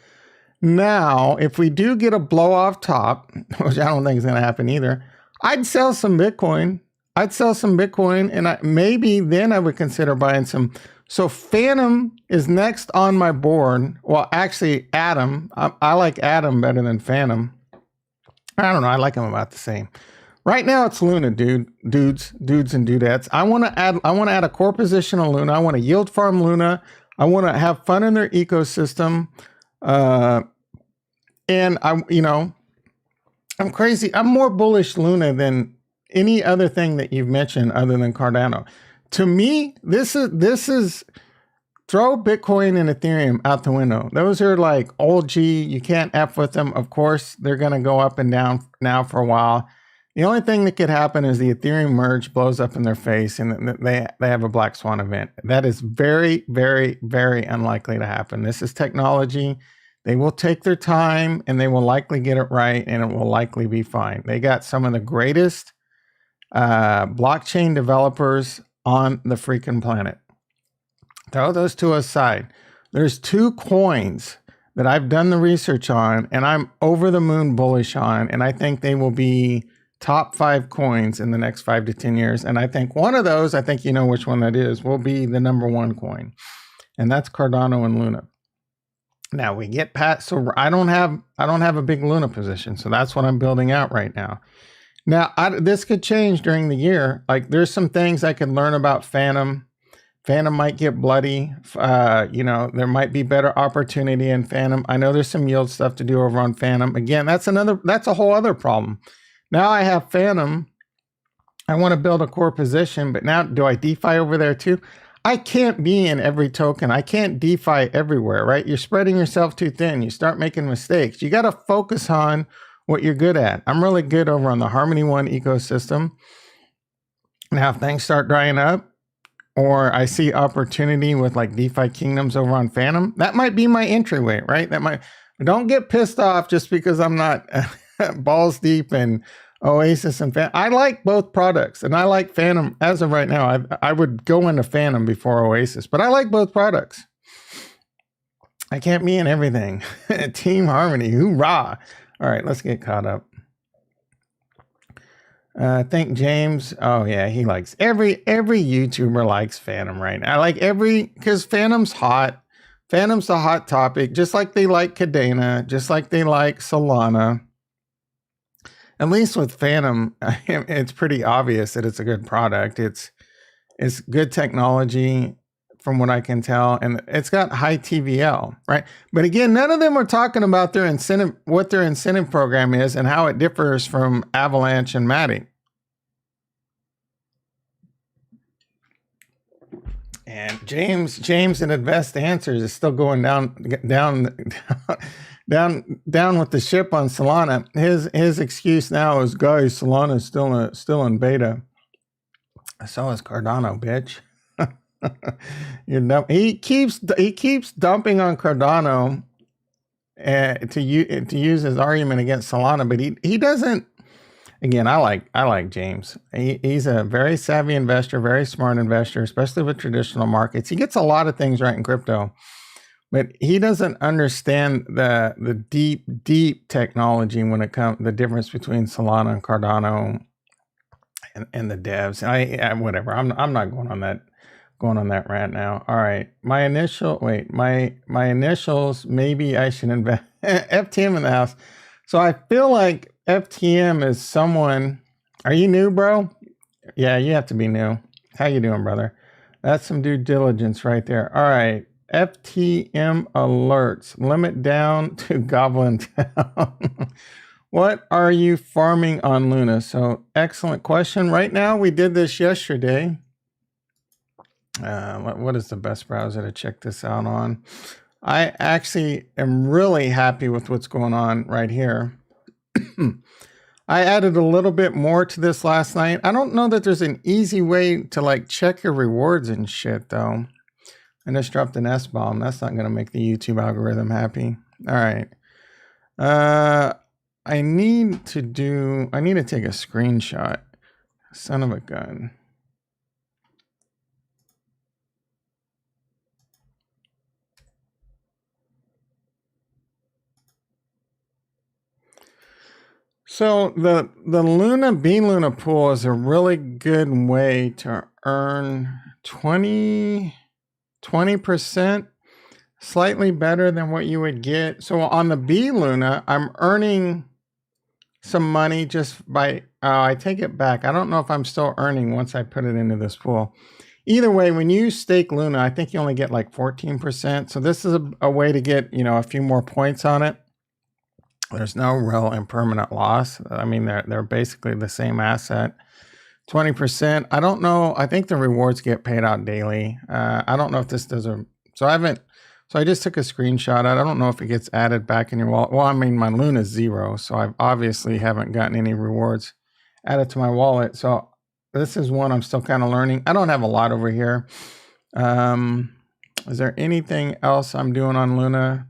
Now, if we do get a blow off top, which I don't think is gonna happen either, I'd sell some Bitcoin. And maybe then I would consider buying some. So Phantom is next on my board. Well, actually, Atom. I like Atom better than Phantom. I don't know. I like them about the same. Right now, it's Luna, dudes and dudettes. I want to add a core position on Luna. I want to yield farm Luna. I want to have fun in their ecosystem. And I'm crazy. I'm more bullish Luna than any other thing that you've mentioned other than Cardano. To me, this is throw Bitcoin and Ethereum out the window. Those are like old G. You can't F with them. Of course, they're going to go up and down now for a while. The only thing that could happen is the Ethereum merge blows up in their face and they have a black swan event. That is very, very, very unlikely to happen. This is technology. They will take their time and they will likely get it right and it will likely be fine. They got some of the greatest blockchain developers on the freaking planet. Throw those two aside. There's two coins that I've done the research on and I'm over the moon bullish on, and I think they will be top 5 coins in the next 5 to 10 years. And I think one of those, I think you know which one that is, will be the number 1 coin. And that's Cardano and Luna. Now we get past, so I don't have a big Luna position. So that's what I'm building out right now. Now this could change during the year. Like there's some things I could learn about Phantom. Phantom might get bloody. There might be better opportunity in Phantom. I know there's some yield stuff to do over on Phantom. Again, that's a whole other problem. Now I have Phantom. I want to build a core position, but now do I DeFi over there too? I can't be in every token. I can't DeFi everywhere, right? You're spreading yourself too thin. You start making mistakes. You got to focus on what you're good at. I'm really good over on the Harmony One ecosystem. Now, if things start drying up, or I see opportunity with like DeFi Kingdoms over on Phantom, that might be my entryway, right? Don't get pissed off just because I'm not balls deep in Oasis and Phantom. I like both products and I like Phantom as of right now. I would go into Phantom before Oasis, but I like both products. I can't be in everything. Team Harmony, hoorah. All right, let's get caught up. I think James, oh yeah, he likes every YouTuber likes Phantom right now. I like because Phantom's hot. Phantom's a hot topic, just like they like Cadena, just like they like Solana. At least with Phantom, it's pretty obvious that it's a good product. It's good technology from what I can tell, and it's got high TVL, right? But again, none of them are talking about what their incentive program is and how it differs from Avalanche and Matic. And James in Invest Answers is still going down with the ship on Solana. His excuse now is, guys, Solana is still in beta. So is Cardano, bitch. He keeps dumping on Cardano to use his argument against Solana, but he doesn't. Again, I like James. He's a very savvy investor, very smart investor, especially with traditional markets. He gets a lot of things right in crypto. but he doesn't understand the deep technology when it comes the difference between Solana and Cardano and the devs. I whatever. I'm not going on that rant now. All right. My initials, maybe I should invest FTM in the house. So I feel like FTM is someone. Are you new, bro? Yeah, you have to be new. How you doing, brother? That's some due diligence right there. All right. FTM alerts. Limit down to Goblin Town. What are you farming on Luna? So excellent question. Right now, we did this yesterday. What is the best browser to check this out on? I actually am really happy with what's going on right here. I added a little bit more to this last night. I don't know that there's an easy way to like check your rewards and shit though. I just dropped an S-bomb. That's not going to make the YouTube algorithm happy. All right. I need to take a screenshot. Son of a gun. So the Luna B-Luna pool is a really good way to earn 20%, slightly better than what you would get. So on the B-Luna, I'm earning some money just by, I take it back. I don't know if I'm still earning once I put it into this pool. Either way, when you stake Luna, I think you only get like 14%. So this is a way to get, a few more points on it. There's no real and permanent loss. I mean, they're basically the same asset. 20%. I don't know. I think the rewards get paid out daily. I don't know if this does so I just took a screenshot. I don't know if it gets added back in your wallet. Well, I mean, my Luna is 0, so I obviously haven't gotten any rewards added to my wallet. So this is one I'm still kind of learning. I don't have a lot over here. Is there anything else I'm doing on Luna?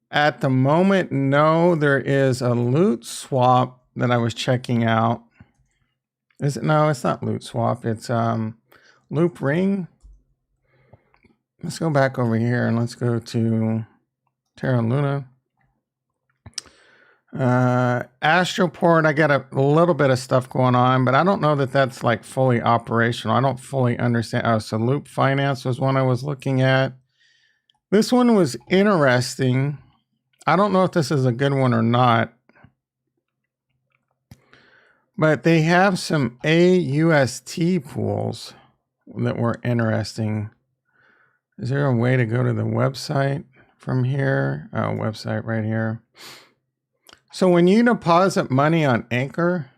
At the moment, no. There is a loot swap that I was checking out. Is it? No, it's not loot swap. It's loop ring. Let's go back over here and let's go to Terra Luna. Astroport, I got a little bit of stuff going on, but I don't know that that's like fully operational. I don't fully understand. Oh, so Loop Finance was one I was looking at. This one was interesting. I don't know if this is a good one or not, but they have some AUST pools that were interesting. Is there a way to go to the website from here? Oh, website right here. So when you deposit money on Anchor,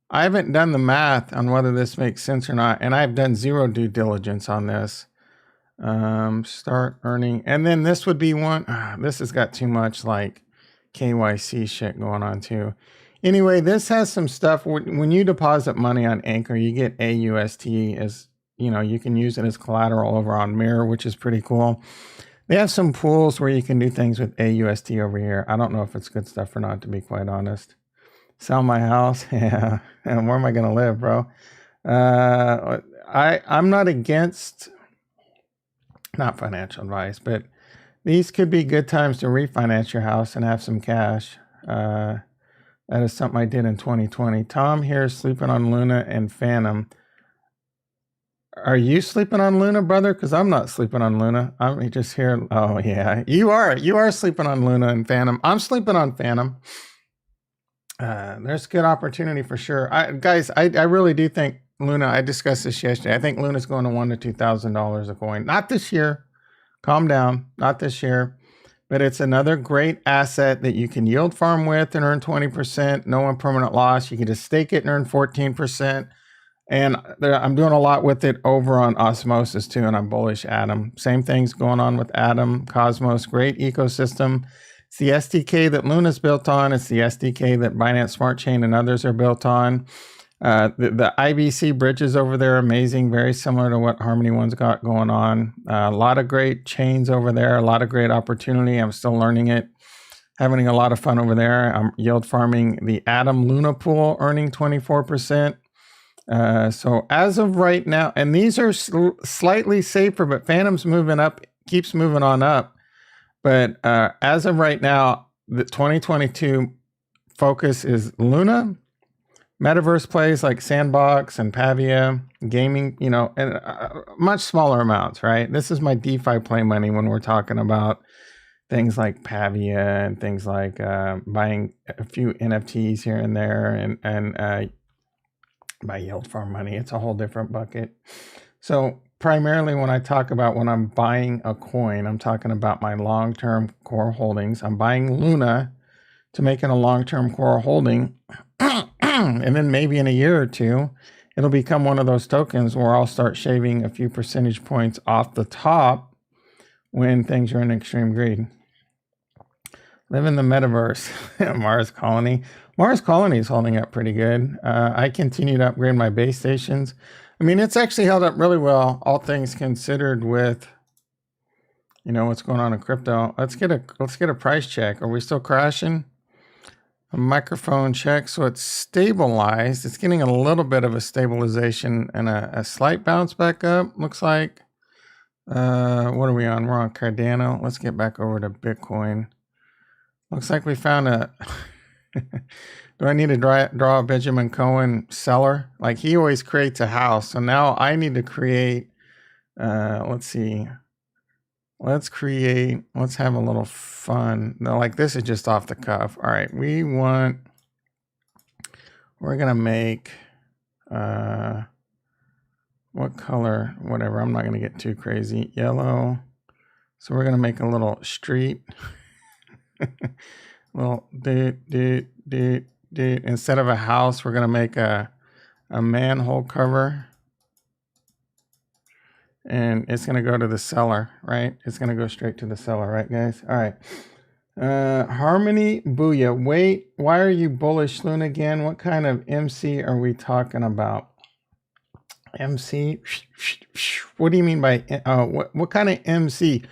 I haven't done the math on whether this makes sense or not, and I've done zero due diligence on this. Start earning, and then this would be one. This has got too much like KYC shit going on too. Anyway, this has some stuff. When you deposit money on Anchor, you get AUST as, you can use it as collateral over on Mirror, which is pretty cool. They have some pools where you can do things with AUST over here. I don't know if it's good stuff or not, to be quite honest. Sell my house. Yeah. And where am I going to live, bro? I'm not against, not financial advice, but these could be good times to refinance your house and have some cash. That is something I did in 2020. Tom here is sleeping on Luna and Phantom. Are you sleeping on Luna, brother? Because I'm not sleeping on Luna. I'm just here. Oh, yeah. You are sleeping on Luna and Phantom. I'm sleeping on Phantom. There's good opportunity for sure. Guys, I really do think Luna, I discussed this yesterday. I think Luna's going to $1,000 to $2,000 a coin. Not this year. Calm down. Not this year. But it's another great asset that you can yield farm with and earn 20%. No impermanent loss. You can just stake it and earn 14%. And I'm doing a lot with it over on Osmosis too, and I'm bullish Atom. Same things going on with Atom, Cosmos, great ecosystem. It's the SDK that Luna's built on. It's the SDK that Binance Smart Chain and others are built on. The IBC bridges over there are amazing, very similar to what Harmony One's got going on. A lot of great chains over there, a lot of great opportunity. I'm still learning it, having a lot of fun over there. I'm yield farming the Atom Luna pool, earning 24%. So as of right now, and these are slightly safer, but Phantom's moving up keeps moving on up. But as of right now, the 2022 focus is Luna, Metaverse plays like Sandbox and Pavia, gaming, you know, and much smaller amounts, right? This is my DeFi play money when we're talking about things like Pavia and things like buying a few NFTs here and there and buy yield farm money. It's a whole different bucket. So primarily when I talk about when I'm buying a coin, I'm talking about my long-term core holdings. I'm buying Luna to make it a long-term core holding. And then maybe in a year or two, it'll become one of those tokens where I'll start shaving a few percentage points off the top when things are in extreme greed. Live in the metaverse. Mars Colony. Mars Colony is holding up pretty good. I continue to upgrade my base stations. I mean, it's actually held up really well, all things considered with, you know, what's going on in crypto. Let's get a price check. Are we still crashing? A microphone check, so it's stabilized. It's getting a little bit of a stabilization and a slight bounce back up, looks like. What are we on? We're on Cardano. Let's get back over to Bitcoin. Looks like we found a... Do I need to draw a Benjamin Cohen seller? Like, he always creates a house. So now I need to create... let's see... Let's have a little fun. No, like this is just off the cuff. All right, we're gonna make, what color, whatever, I'm not gonna get too crazy. Yellow. So we're gonna make a little street. Little instead of a house, we're gonna make a manhole cover. And it's going to go to the seller, right? It's going to go straight to the seller, right, guys? All right. Harmony Booyah. Wait, why are you bullish, Luna, again? What kind of MC are we talking about? MC? What do you mean by, what kind of MC?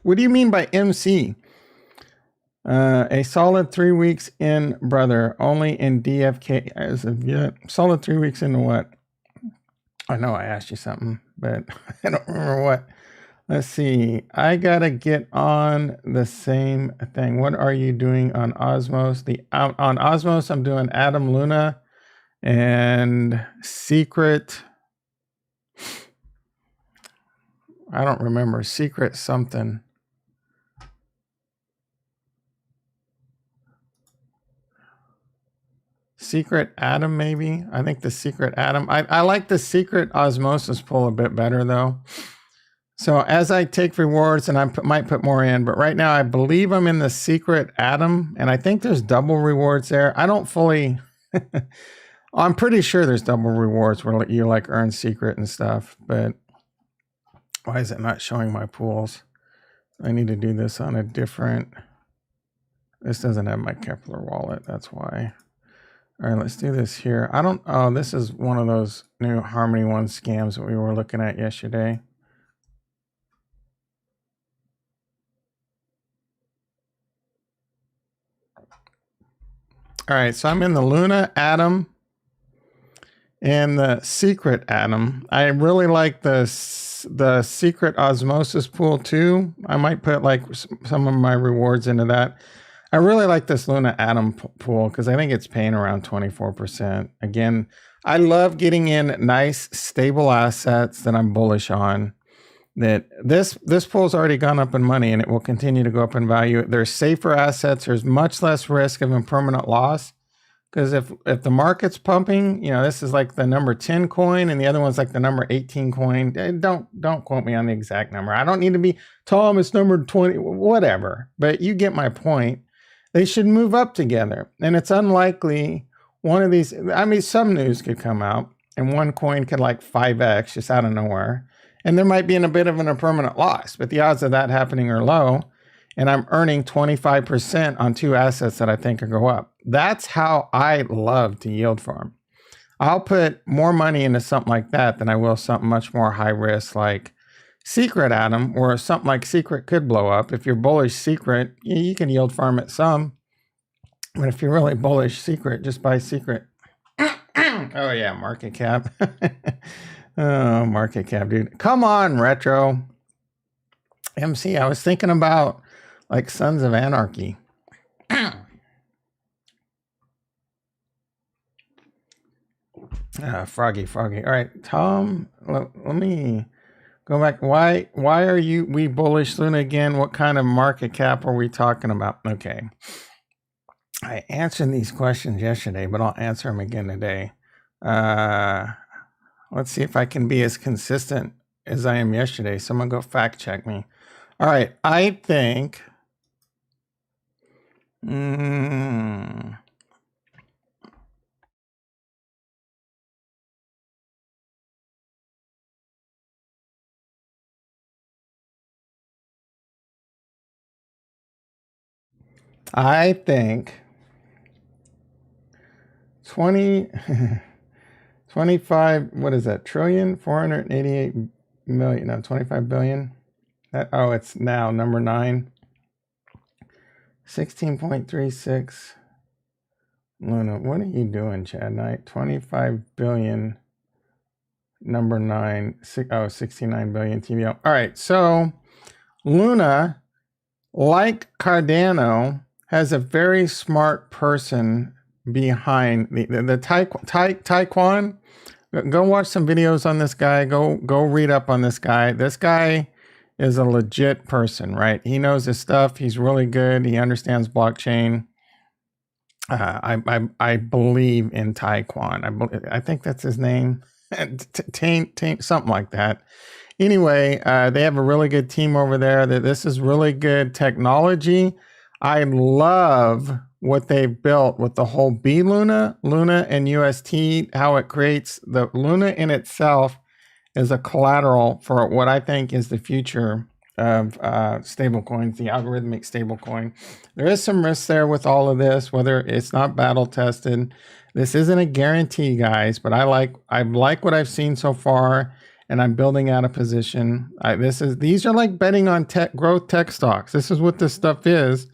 What do you mean by MC? A solid 3 weeks in, brother. Only in DFK as of yet. Solid 3 weeks into what? I know I asked you something, but I don't remember what. Let's see. I gotta get on the same thing. What are you doing on Osmos? On Osmos, I'm doing Atom Luna and Secret. I don't remember. Secret something. Secret Atom, maybe. I think the Secret Atom. I like the Secret Osmosis pool a bit better, though. So as I take rewards, and I might put more in, but right now I believe I'm in the Secret Atom, and I think there's double rewards there. I don't fully... I'm pretty sure there's double rewards where you like earn secret and stuff, but why is it not showing my pools? I need to do this on a different... This doesn't have my Kepler wallet, that's why. All right, let's do this here. Oh, this is one of those new Harmony One scams that we were looking at yesterday. All right, so I'm in the Luna Atom and the Secret Atom. I really like the Secret Osmosis pool too. I might put like some of my rewards into that. I really like this Luna Atom pool because I think it's paying around 24%. Again, I love getting in nice, stable assets that I'm bullish on. That this pool's already gone up in money and it will continue to go up in value. There's safer assets. There's much less risk of impermanent loss. Because if the market's pumping, you know, this is like the number 10 coin and the other one's like the number 18 coin. Don't quote me on the exact number. I don't need to be, Tom, it's number 20, whatever. But you get my point. They should move up together. And it's unlikely one of these, I mean, some news could come out and one coin could like 5x just out of nowhere. And there might be a bit of an impermanent loss, but the odds of that happening are low. And I'm earning 25% on two assets that I think could go up. That's how I love to yield farm. I'll put more money into something like that than I will something much more high risk like Secret Atom, or something like Secret could blow up. If you're bullish Secret, you can yield farm it some. But if you're really bullish Secret, just buy Secret. Oh yeah, market cap. Oh, market cap, dude. Come on, Retro. MC, I was thinking about like Sons of Anarchy. Froggy. All right, Tom, let me go back. Why are we bullish Luna again? What kind of market cap are we talking about? Okay. I answered these questions yesterday, but I'll answer them again today. Let's see if I can be as consistent as I am yesterday. Someone go fact check me. All right, I think I think 25, what is that? Trillion, 488 million, no, 25 billion. Oh, it's now number 9. 16.36. Luna, what are you doing, Chad Knight? 25 billion, number 9. 69 billion TVL. All right, so Luna, like Cardano, has a very smart person behind the Taekwon. Go watch some videos on this guy. Go read up on this guy. This guy is a legit person, right? He knows his stuff. He's really good. He understands blockchain. I believe in Taekwon. I think that's his name. Something like that. Anyway, they have a really good team over there. This is really good technology. I love what they've built with the whole B Luna and UST, how it creates the Luna in itself is a collateral for what I think is the future of stable coins, the algorithmic stable coin. There is some risk there with all of this, whether it's not battle tested. This isn't a guarantee, guys, but I like what I've seen so far, and I'm building out a position. These are like betting on growth tech stocks. This is what this stuff is.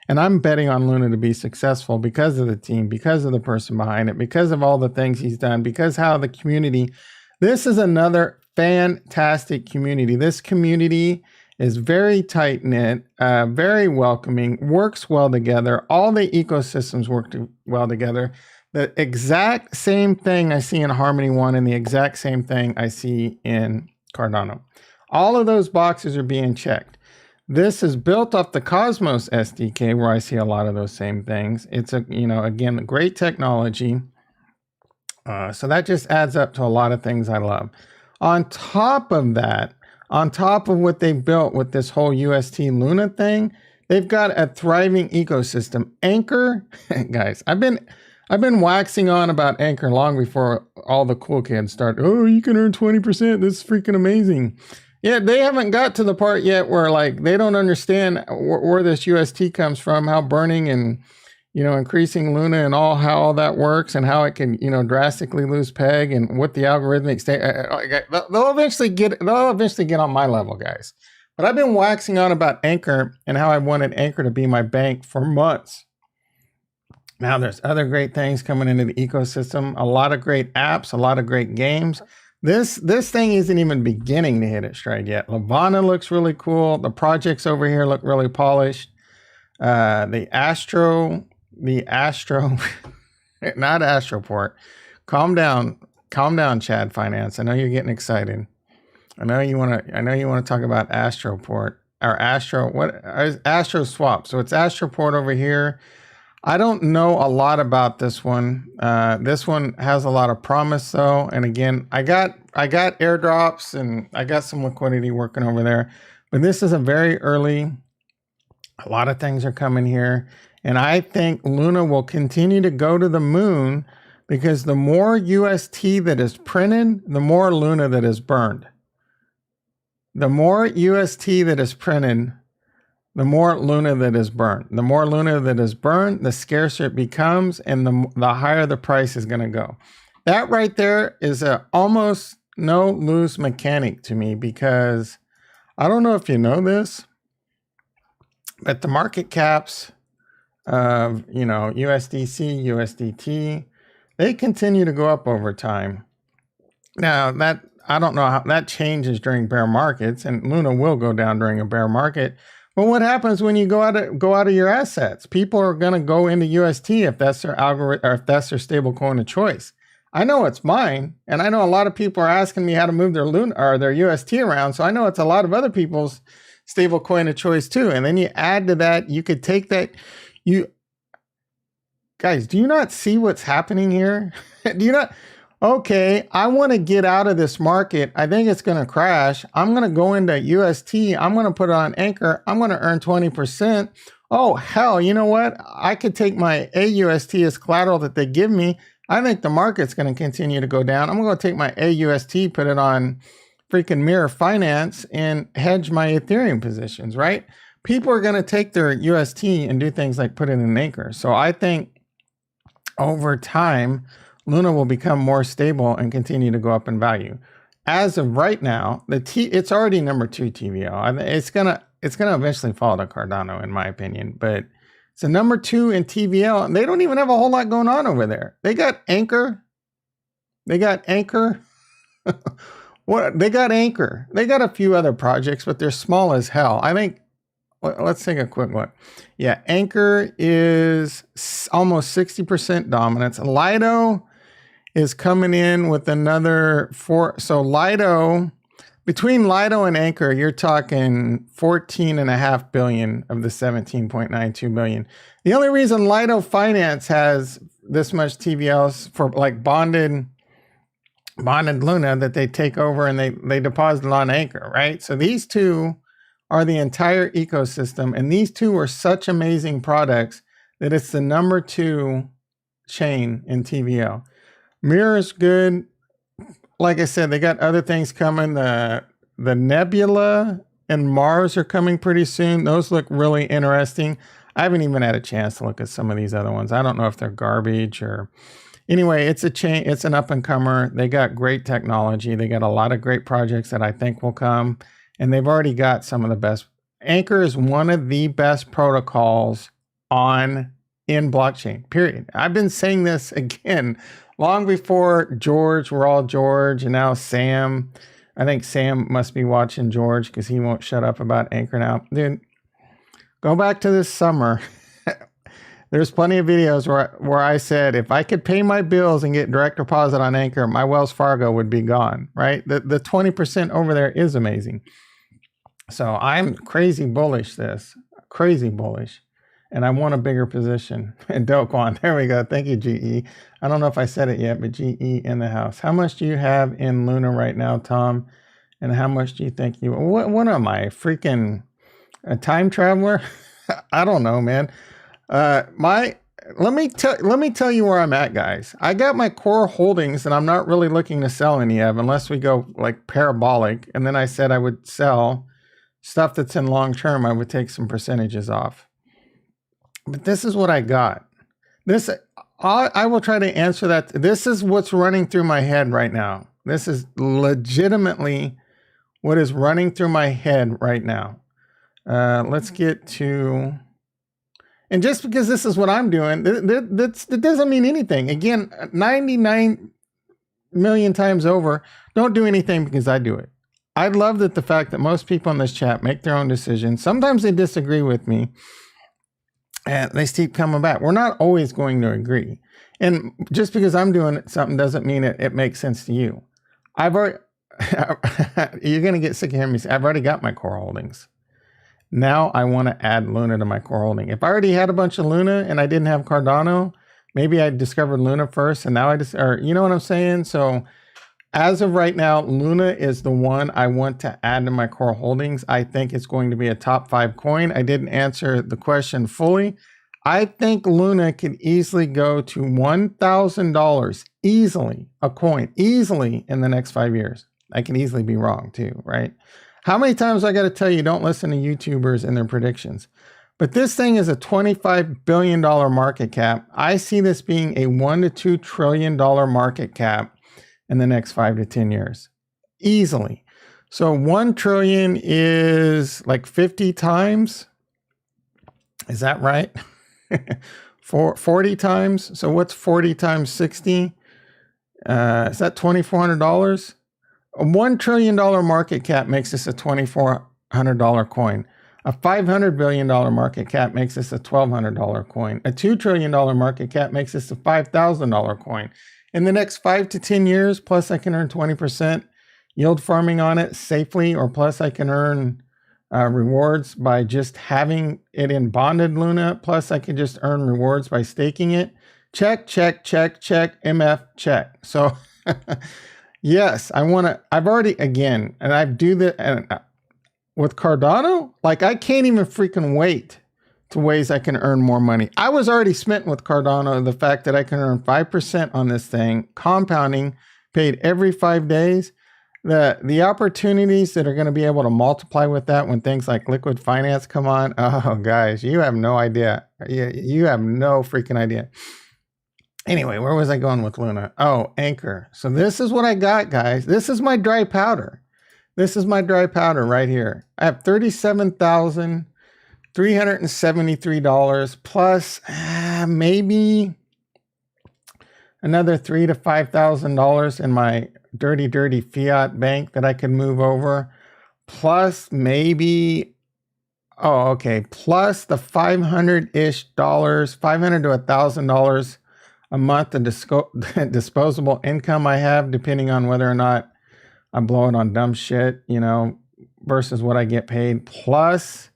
And I'm betting on Luna to be successful because of the team, because of the person behind it, because of all the things he's done, because how the community, this is another fantastic community. This community is very tight knit, very welcoming, works well together. All the ecosystems work well together. The exact same thing I see in Harmony One and the exact same thing I see in Cardano. All of those boxes are being checked. This is built off the Cosmos SDK, where I see a lot of those same things. It's again, great technology. So that just adds up to a lot of things I love. On top of that, on top of what they built with this whole UST Luna thing, they've got a thriving ecosystem. Anchor, guys, I've been waxing on about Anchor long before all the cool kids start. Oh, you can earn 20%. This is freaking amazing. Yeah, they haven't got to the part yet where like they don't understand where this UST comes from, how burning and increasing Luna and how all that works and how it can drastically lose peg and what the algorithmic state. They'll eventually get on my level, guys. But I've been waxing on about Anchor and how I wanted Anchor to be my bank for months. Now there's other great things coming into the ecosystem. A lot of great apps, a lot of great games. This thing isn't even beginning to hit its stride yet. Lavana looks really cool. The projects over here look really polished. The Astro, not Astroport. Calm down, Chad Finance. I know you're getting excited. I know you want to talk about Astroport or Astro Swap. So it's Astroport over here. I don't know a lot about this one. This one has a lot of promise though. And again, I got airdrops and I got some liquidity working over there, but this is a very early, a lot of things are coming here. And I think Luna will continue to go to the moon because the more UST that is printed, the more Luna that is burned. The more UST that is printed, the more Luna that is burned. The more Luna that is burned, the scarcer it becomes, and the higher the price is going to go. That right there is a almost no lose mechanic to me because I don't know if you know this, but the market caps of USDC, USDT, they continue to go up over time. Now that I don't know how that changes during bear markets, and Luna will go down during a bear market. But what happens when you go out of your assets? People are going to go into UST if that's their algorithm or if that's their stable coin of choice. I know it's mine, and I know a lot of people are asking me how to move their Luna or their UST around. So I know it's a lot of other people's stable coin of choice too. And then you add to that, you could take that. Guys, do you not see what's happening here? Do you not? Okay, I want to get out of this market. I think it's going to crash. I'm going to go into UST. I'm going to put it on Anchor. I'm going to earn 20%. Oh, hell, you know what? I could take my AUST as collateral that they give me. I think the market's going to continue to go down. I'm going to take my AUST, put it on freaking Mirror Finance, and hedge my Ethereum positions, right? People are going to take their UST and do things like put it in Anchor. So I think over time, Luna will become more stable and continue to go up in value. As of right now, it's already number 2 TVL. It's gonna eventually fall to Cardano, in my opinion. But it's a number 2 in TVL, and they don't even have a whole lot going on over there. They got Anchor. They got Anchor. They got Anchor. They got a few other projects, but they're small as hell. I think. Let's take a quick look. Yeah, Anchor is almost 60% dominance. Lido is coming in with another 4. So Lido, between Lido and Anchor, you're talking 14.5 billion of the 17.92 billion. The only reason Lido Finance has this much TVLs for like bonded Luna that they take over and they deposit on Anchor, right? So these two are the entire ecosystem, and these two are such amazing products that it's the number 2 chain in TVL. Mirror is good. Like I said, they got other things coming. The Nebula and Mars are coming pretty soon. Those look really interesting. I haven't even had a chance to look at some of these other ones. I don't know if they're garbage or... Anyway, it's a chain. It's an up-and-comer. They got great technology. They got a lot of great projects that I think will come. And they've already got some of the best. Anchor is one of the best protocols in blockchain, period. I've been saying this again long before George, we're all George, and now Sam. I think Sam must be watching George because he won't shut up about Anchor now. Dude, go back to this summer. There's plenty of videos where I said, if I could pay my bills and get direct deposit on Anchor, my Wells Fargo would be gone, right? The 20% over there is amazing. So I'm crazy bullish crazy bullish. And I want a bigger position in Doquan. There we go. Thank you, GE. I don't know if I said it yet, but GE in the house. How much do you have in Luna right now, Tom? And how much do you think you... What am I, freaking a time traveler? I don't know, man. Let me tell you where I'm at, guys. I got my core holdings and I'm not really looking to sell any of unless we go like parabolic. And then I said I would sell stuff that's in long term. I would take some percentages off. But this is what I got. I will try to answer that. This is what's running through my head right now. This is legitimately what is running through my head right now. Let's get to... And just because this is what I'm doing, that doesn't mean anything. Again, 99 million times over, don't do anything because I do it. I love that the fact that most people in this chat make their own decisions. Sometimes they disagree with me and they keep coming back. We're not always going to agree. And just because I'm doing something doesn't mean it makes sense to you. You're going to get sick of hearing me say, I've already got my core holdings. Now I want to add Luna to my core holding. If I already had a bunch of Luna and I didn't have Cardano, maybe I discovered Luna first and now you know what I'm saying? So as of right now, Luna is the one I want to add to my core holdings. I think it's going to be a top 5 coin. I didn't answer the question fully. I think Luna could easily go to $1,000 easily, a coin, easily in the next 5 years. I can easily be wrong too, right? How many times I got to tell you, don't listen to YouTubers and their predictions. But this thing is a $25 billion market cap. I see this being a $1 to $2 trillion market cap in the next 5 to 10 years. Easily. So 1 trillion is like 50 times. Is that right? 40 times. So what's 40 times 60? Is that $2,400? A $1 trillion market cap makes this a $2,400 coin. A $500 billion market cap makes this a $1,200 coin. A $2 trillion market cap makes this a $5,000 coin. In the next 5 to 10 years, plus I can earn 20% yield farming on it safely, or plus I can earn rewards by just having it in bonded Luna, plus I can just earn rewards by staking it. Check, check, check, check, MF, check. So yes, I've already, again, and I do that with Cardano, like I can't even freaking wait to ways I can earn more money. I was already smitten with Cardano, the fact that I can earn 5% on this thing, compounding, paid every 5 days. The opportunities that are going to be able to multiply with that when things like liquid finance come on, oh guys, you have no idea. You have no freaking idea. Anyway, where was I going with Luna? Oh, Anchor. So this is what I got, guys. This is my dry powder. This is my dry powder right here. I have $37,373 plus maybe another $3,000 to $5,000 in my dirty fiat bank that I could move over. Plus maybe, plus the $500-ish, $500 to $1,000 a month of disposable income I have, depending on whether or not I blow it on dumb shit, versus what I get paid, plus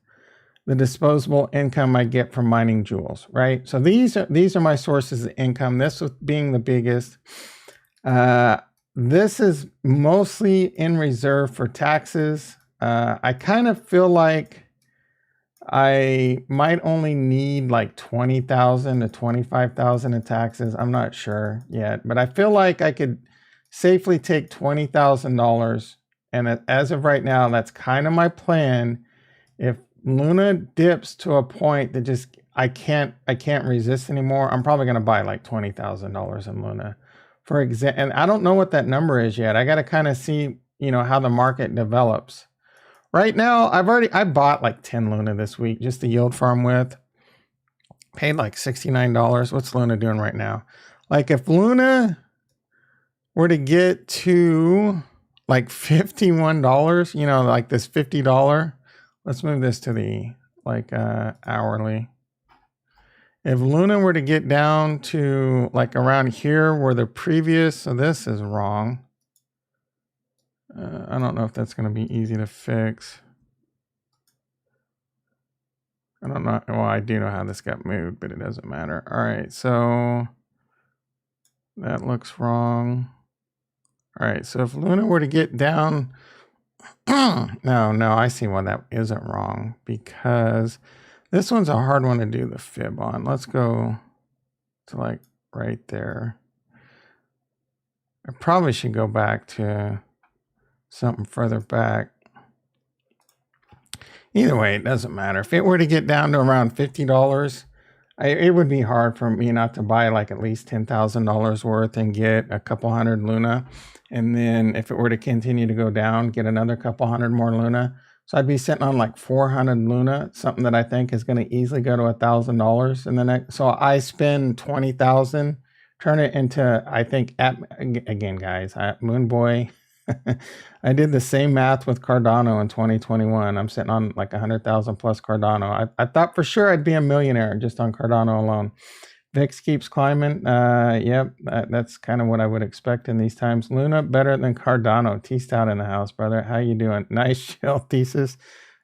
the disposable income I get from mining jewels, right? So these are my sources of income. This being the biggest. This is mostly in reserve for taxes. I kind of feel like I might only need like $20,000 to $25,000 in taxes. I'm not sure yet, but I feel like I could safely take $20,000. And as of right now, that's kind of my plan. If Luna dips to a point that just I can't resist anymore, I'm probably going to buy like $20,000 in Luna. For example, and I don't know what that number is yet. I got to kind of see, how the market develops. Right now, I bought like 10 Luna this week just to yield farm with. Paid like $69. What's Luna doing right now? Like if Luna were to get to like $51, like this $50, let's move this to the hourly. If Luna were to get down to like around here where the previous, so this is wrong. I don't know if that's going to be easy to fix. I don't know. Well, I do know how this got moved, but it doesn't matter. All right, so that looks wrong. All right, so if Luna were to get down, no, I see why that isn't wrong, because this one's a hard one to do the fib on. Let's go to like right there. I probably should go back to something further back. Either way, it doesn't matter. If it were to get down to around $50, it would be hard for me not to buy like at least $10,000 worth and get a couple hundred Luna. And then if it were to continue to go down, get another couple hundred more Luna. So I'd be sitting on like 400 Luna, something that I think is going to easily go to $1,000 in the next. So I spend 20,000, turn it into, I think, again, guys, Moon Boy. I did the same math with Cardano in 2021. I'm sitting on like 100,000 plus Cardano. I thought for sure I'd be a millionaire just on Cardano alone. VIX keeps climbing. Yep, that's kind of what I would expect in these times. Luna better than Cardano. Teased out in the house, brother. How you doing? Nice chill thesis.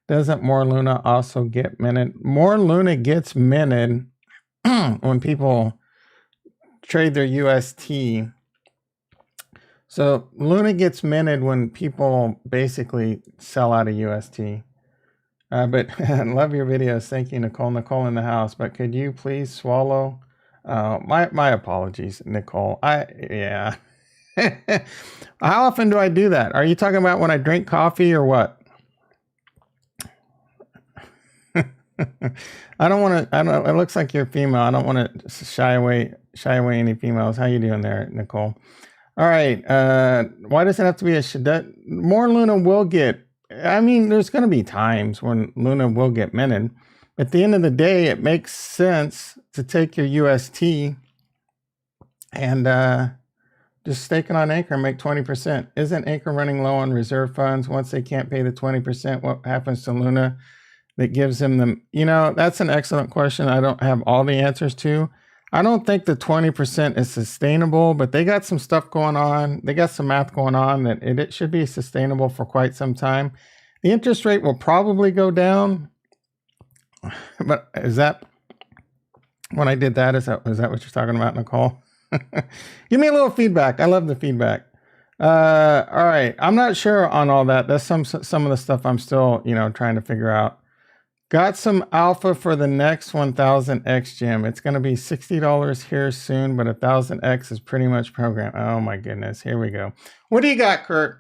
Doesn't more Luna also get minted? More Luna gets minted when people trade their UST. So Luna gets minted when people basically sell out of UST. But love your videos. Thank you, Nicole. Nicole in the house. But could you please swallow? My apologies, Nicole. Yeah. How often do I do that? Are you talking about when I drink coffee or what? I don't want to. It looks like you're female. I don't want to shy away any females. How you doing there, Nicole? All right. Why does it have to be a more Luna will get? I mean, there's going to be times when Luna will get minted. At the end of the day, it makes sense to take your UST and Just stake it on Anchor and make 20%. Isn't Anchor running low on reserve funds? Once they can't pay the 20%, what happens to Luna that gives them the, that's an excellent question. I don't have all the answers to. I don't think the 20% is sustainable, but they got some stuff going on. They got some math going on that it should be sustainable for quite some time. The interest rate will probably go down. But is that, when I did that, is that what you're talking about, Nicole? Give me a little feedback. I love the feedback. All right. I'm not sure on all that. That's some of the stuff I'm still, trying to figure out. Got some alpha for the next 1000X gem. It's going to be $60 here soon, but 1000X is pretty much programmed. Oh my goodness. Here we go. What do you got, Kurt?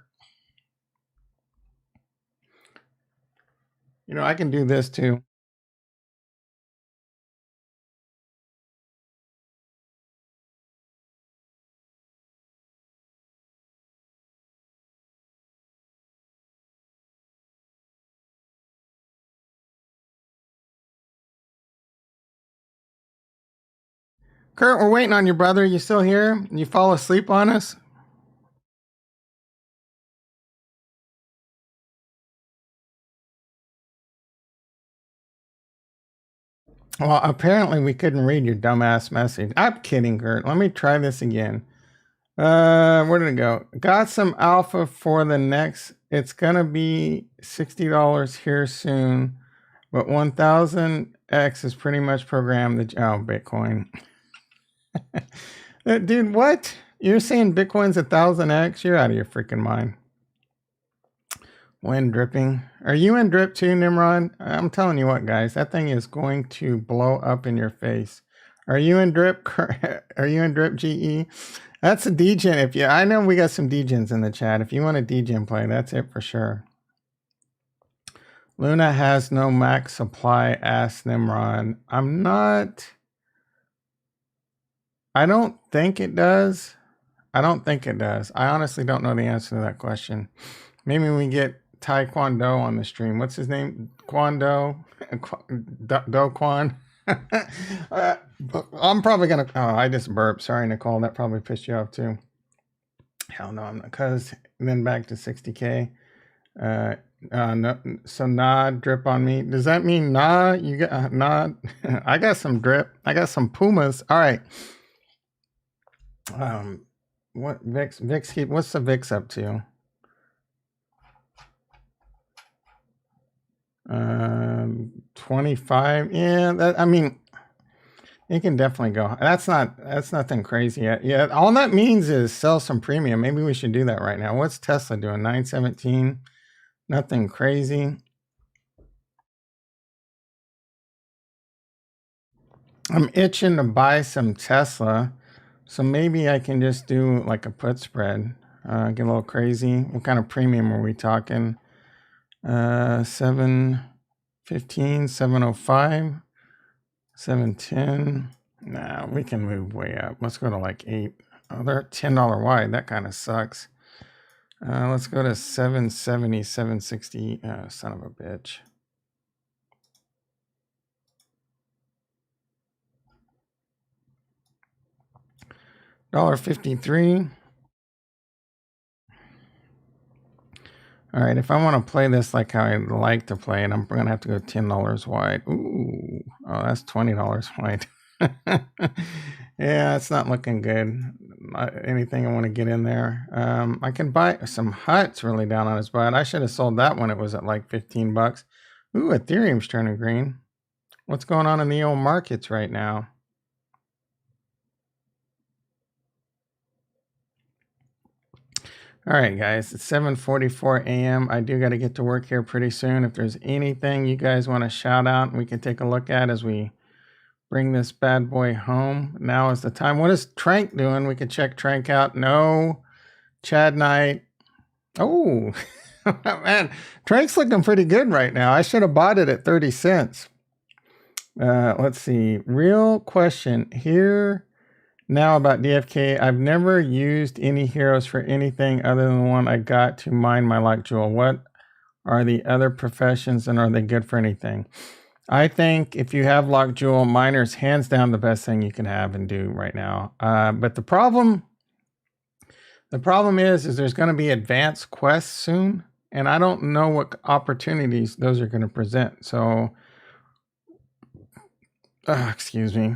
I can do this too. Kurt, we're waiting on you, brother. You still here? You fall asleep on us? Well, apparently we couldn't read your dumbass message. I'm kidding, Kurt. Let me try this again. Where did it go? Got some alpha for the next. It's gonna be $60 here soon, but 1000X is pretty much programmed. Bitcoin. Dude, what? You're saying Bitcoin's 1000X? You're out of your freaking mind. When dripping. Are you in drip too, Nimrod? I'm telling you what, guys, that thing is going to blow up in your face. Are you in drip? Are you in drip, GE? That's a degen. I know we got some degens in the chat. If you want a degen play, that's it for sure. Luna has no max supply, asked Nimrod. I don't think it does. I honestly don't know the answer to that question. Maybe we get Taekwondo on the stream. What's his name? Kwando? Do Kwan? I'm probably going to... Oh, I just burped. Sorry, Nicole. That probably pissed you off too. Hell no, I'm not. Because then back to 60K. No, so nah, drip on me. Does that mean nah? You got nah? I got some drip. I got some Pumas. All right. What VIX? What's the VIX up to? 25. Yeah, it can definitely go. That's nothing crazy yet. Yeah, all that means is sell some premium. Maybe we should do that right now. What's Tesla doing? 917. Nothing crazy. I'm itching to buy some Tesla, so maybe I can just do like a put spread. Get a little crazy. What kind of premium are we talking? 715, 705, 710. Nah, we can move way up. Let's go to like 8. Oh, they're $10 wide. That kind of sucks. Let's go to 770, 760. Son of a bitch. $1.53. All right, if I want to play this like how I like to play it, I'm going to have to go $10 wide. Ooh, oh, that's $20 wide. Yeah, it's not looking good. Not anything I want to get in there. I can buy some Huts really down on his butt. I should have sold that when it was at like 15 bucks. Ooh, Ethereum's turning green. What's going on in the old markets right now? All right, guys, it's 7:44 a.m. I do got to get to work here pretty soon. If there's anything you guys want to shout out, we can take a look at as we bring this bad boy home. Now is the time. What is Trank doing? We can check Trank out. No. Chad Knight. Oh, man. Trank's looking pretty good right now. I should have bought it at 30 cents. Let's see. Real question here. Now about DFK, I've never used any heroes for anything other than the one I got to mine my lock jewel. What are the other professions and are they good for anything? I think if you have lock jewel, miner's hands down the best thing you can have and do right now. But the problem The problem is there's going to be advanced quests soon, and I don't know what opportunities those are going to present. So, excuse me.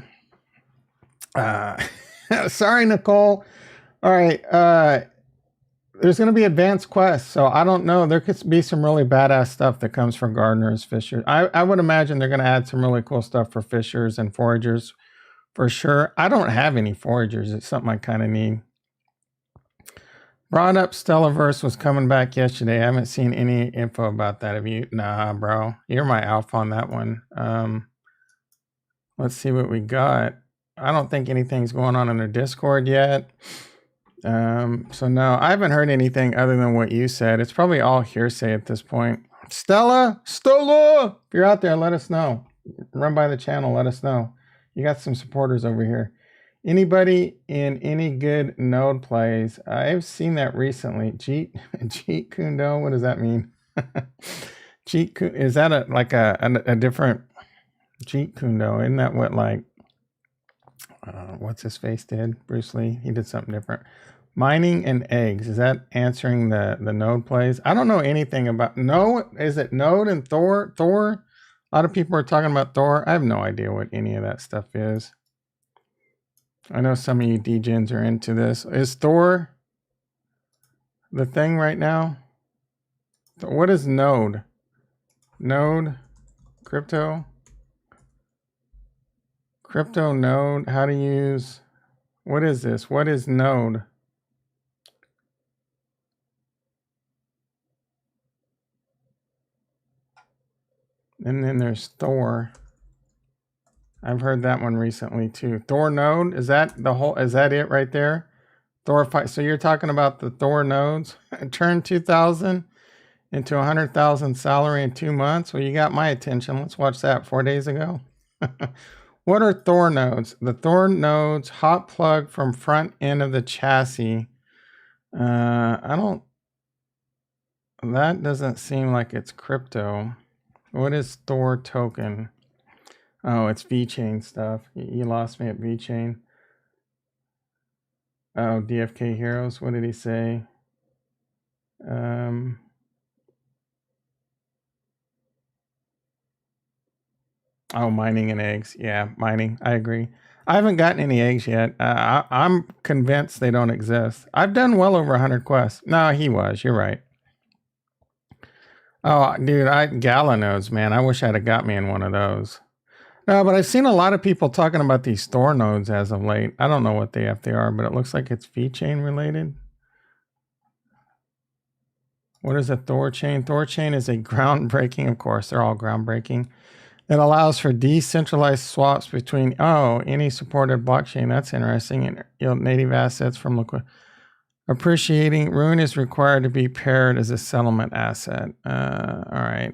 Sorry, Nicole. All right. There's going to be advanced quests, so I don't know. There could be some really badass stuff that comes from gardeners, fishers. I would imagine they're going to add some really cool stuff for fishers and foragers for sure. I don't have any foragers. It's something I kind of need. Brought up Stellaverse was coming back yesterday. I haven't seen any info about that. Have you? Nah, bro. You're my alpha on that one. Let's see what we got. I don't think anything's going on in their Discord yet. So no, I haven't heard anything other than what you said. It's probably all hearsay at this point. Stella, if you're out there, let us know. Run by the channel, let us know. You got some supporters over here. Anybody in any good node plays? I've seen that recently. Jeet Kundo, what does that mean? Jeet, is that a different Jeet Kundo? Isn't that what what's his face did? Bruce Lee, he did something different. Mining and eggs, is that answering the node plays? I don't know anything about is it node and Thor? A lot of people are talking about Thor. I have no idea what any of that stuff is. I know some of you degens are into this. Is Thor the thing right now? What is node? Node, crypto node, how to use, what is this? What is node? And then there's Thor. I've heard that one recently too. Thor node, is that it right there? Thor fight. So you're talking about the Thor nodes? Turn 2,000 into 100,000 salary in 2 months. Well, you got my attention. Let's watch that 4 days ago. What are Thor nodes? The Thor nodes hot plug from front end of the chassis. That doesn't seem like it's crypto. What is Thor token? Oh, it's VeChain stuff. You lost me at VeChain. Oh, DFK Heroes. What did he say? Oh, mining and eggs. Yeah, mining. I agree. I haven't gotten any eggs yet. I'm convinced they don't exist. I've done well over 100 quests. No, you're right. Oh, dude, Gala nodes, man. I wish I'd have got me in one of those. No, but I've seen a lot of people talking about these Thor nodes as of late. I don't know what they are, but it looks like it's VeChain related. What is a Thor chain? Thor chain is a groundbreaking, of course, they're all groundbreaking. It allows for decentralized swaps between, any supported blockchain. That's interesting. And yield native assets from liquid. Appreciating Rune is required to be paired as a settlement asset. All right.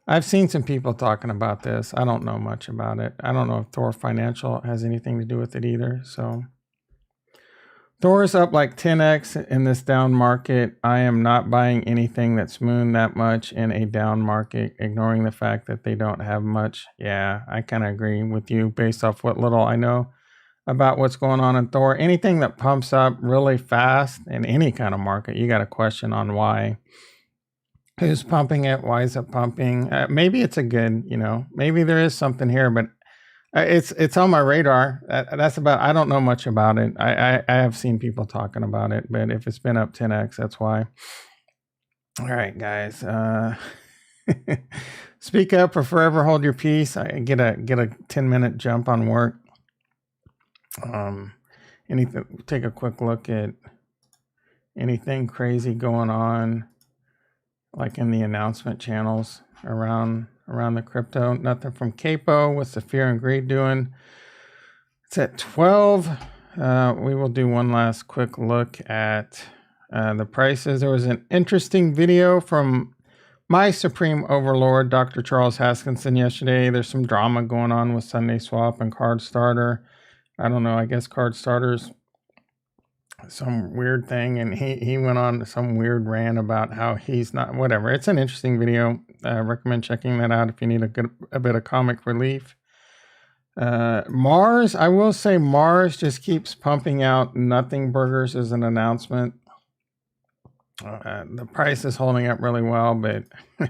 I've seen some people talking about this. I don't know much about it. I don't know if Thor Financial has anything to do with it either. So Thor is up like 10x in this down market. I am not buying anything that's mooned that much in a down market, ignoring the fact that they don't have much. Yeah, I kind of agree with you based off what little I know about what's going on in Thor. Anything that pumps up really fast in any kind of market, you got a question on why. Who's pumping it? Why is it pumping? Maybe it's a good, maybe there is something here, but it's on my radar. That's about, I don't know much about it. I have seen people talking about it, but if it's been up 10x, that's why. All right, guys. Speak up or forever hold your peace. I get a 10-minute jump on work. Take a quick look at anything crazy going on, like in the announcement channels around the crypto. Nothing from Capo. What's the fear and greed doing? It's at 12. We will do one last quick look at the prices. There was an interesting video from my supreme overlord, Dr. Charles Haskinson, yesterday. There's some drama going on with Sunday Swap and Card Starter. I don't know. I guess Card Starter's some weird thing, and he went on some weird rant about how he's not, whatever. It's an interesting video. I recommend checking that out if you need a bit of comic relief. Mars, I will say Mars just keeps pumping out nothing burgers as an announcement. The price is holding up really well, but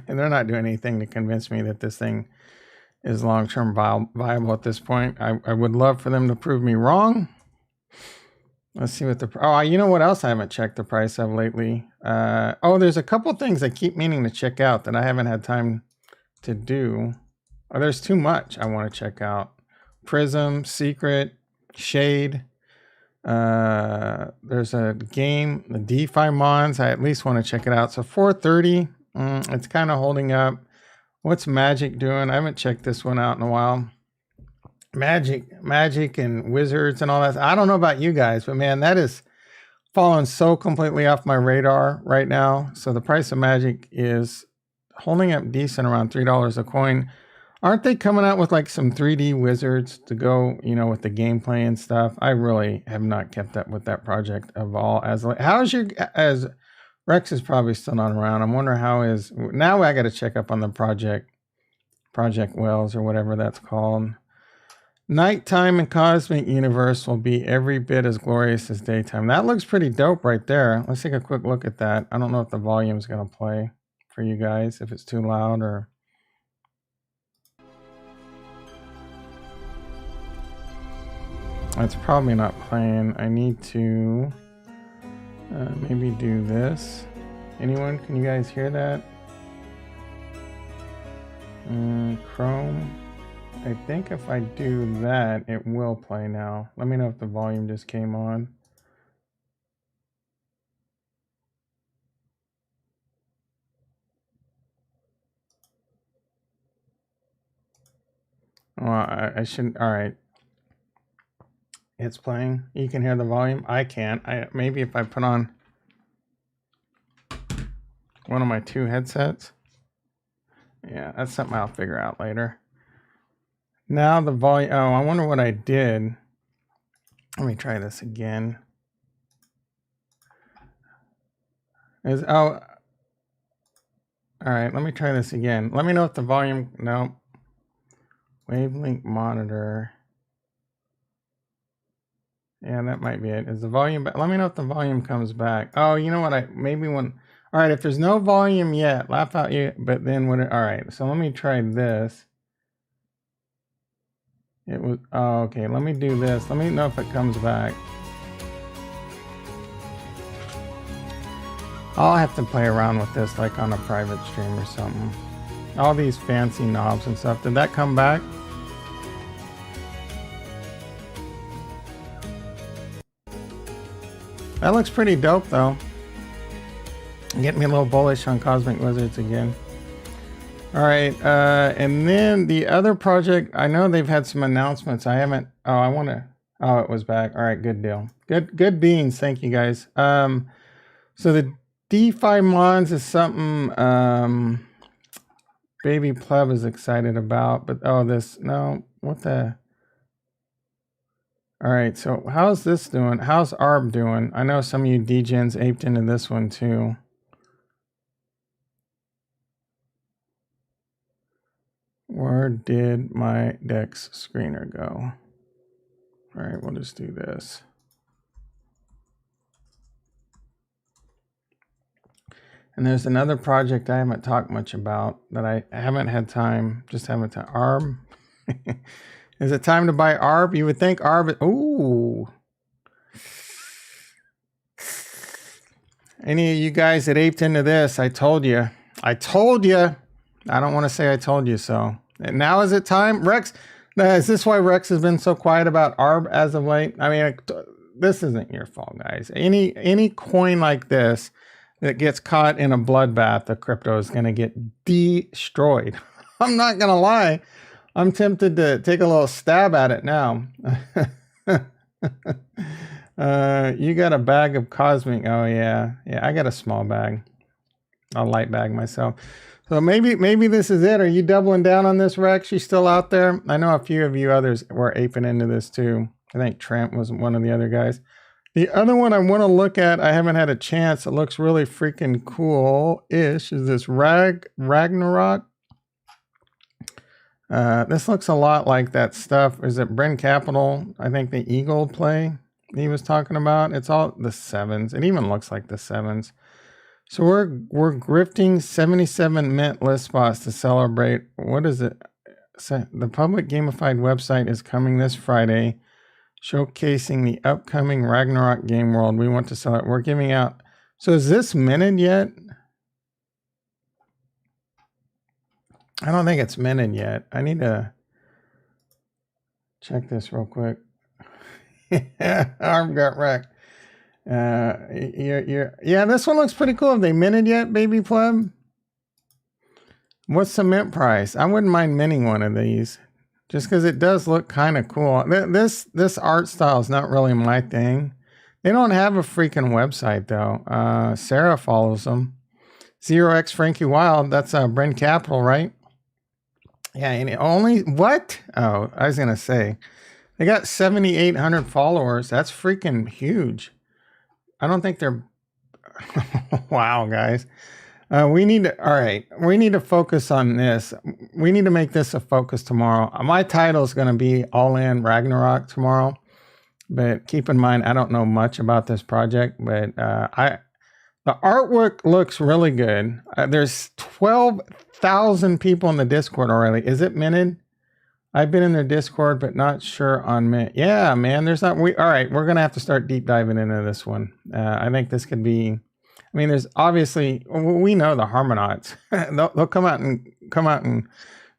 they're not doing anything to convince me that this thing is long-term viable at this point. I would love for them to prove me wrong. Let's see what you know what else I haven't checked the price of lately? There's a couple things I keep meaning to check out that I haven't had time to do. Oh, there's too much I want to check out. Prism, Secret, Shade. There's a game, the DeFi Mons. I at least want to check it out. So 430, it's kind of holding up. What's Magic doing? I haven't checked this one out in a while. Magic and Wizards and all that. I don't know about you guys, but man, that is fallen so completely off my radar right now. So the price of Magic is holding up decent, around $3 a coin. Aren't they coming out with like some 3D wizards to go, you know, with the gameplay and stuff? I really have not kept up with that project of all. How's as Rex is probably still not around. I'm wondering now I got to check up on the Project Wells or whatever that's called. Nighttime and Cosmic Universe will be every bit as glorious as daytime. That looks pretty dope right there. Let's take a quick look at that. I don't know if the volume's going to play for you guys, if it's too loud or... It's probably not playing. I need to maybe do this. Anyone? Can you guys hear that? Chrome. I think if I do that, it will play now. Let me know if the volume just came on. Well, I shouldn't. All right. It's playing. You can hear the volume. I can't. Maybe if I put on one of my two headsets. Yeah, that's something I'll figure out later. Now the volume. Oh, I wonder what I did. Let me try this again. All right, let me try this again. Let me know if the volume. No. Wavelength monitor. Yeah, that might be it. Is the volume back? Let me know if the volume comes back. Oh, you know what? All right, if there's no volume yet, laugh out you. But then all right, so let me try this. Okay, let me do this. Let me know if it comes back. I'll have to play around with this like on a private stream or something. All these fancy knobs and stuff. Did that come back? That looks pretty dope though. Getting me a little bullish on Cosmic Wizards again. All right, and then the other project, I know they've had some announcements. I haven't, it was back. All right, good deal. Good beans, thank you guys. So the DeFi Mons is something Baby Pleb is excited about, but all right, so how's this doing? How's ARB doing? I know some of you DGens aped into this one too. Where did my DEX screener go? All right, we'll just do this. And there's another project I haven't talked much about that I haven't had time, ARB. Is it time to buy ARB? You would think ARB, ooh. Any of you guys that aped into this, I told you. I don't want to say I told you so. And now is it time? Rex, is this why Rex has been so quiet about ARB as of late? I mean, this isn't your fault, guys. Any coin like this that gets caught in a bloodbath of crypto is going to get destroyed. I'm not going to lie. I'm tempted to take a little stab at it now. You got a bag of Cosmic. Oh, yeah. Yeah, I got a small bag. I'll light bag myself. So maybe this is it. Are you doubling down on this, Rex? You still out there? I know a few of you others were aping into this too. I think Trent was one of the other guys. The other one I want to look at, I haven't had a chance. It looks really freaking cool-ish. Is this Ragnarok? This looks a lot like that stuff. Is it Bryn Capital? I think the Eagle play he was talking about. It's all the sevens. It even looks like the sevens. So we're grifting 77 mint list spots to celebrate. What is it? So the public gamified website is coming this Friday, showcasing the upcoming Ragnarok game world. We want to sell it. We're giving out. So is this minted yet? I don't think it's minted yet. I need to check this real quick. Arm got wrecked. Yeah, this one looks pretty cool. Have they minted yet, baby pleb? What's the mint price? I wouldn't mind minting one of these, just because it does look kind of cool. This art style is not really my thing. They don't have a freaking website though. Sarah follows them. 0x Frankie Wild. That's Bryn Capital, right? Yeah, and only what? Oh, I was gonna say they got 7,800 followers. That's freaking huge. I don't think they're wow, guys. We need to focus on this. We need to make this a focus tomorrow. My title is going to be All In Ragnarok tomorrow, but keep in mind I don't know much about this project, but the artwork looks really good. There's 12,000 people in the Discord already. Is it minted? I've been in their Discord, but not sure on mint. Yeah, man, there's not. All right, we're gonna have to start deep diving into this one. I think this could be. I mean, there's obviously we know the Harmonauts. they'll come out in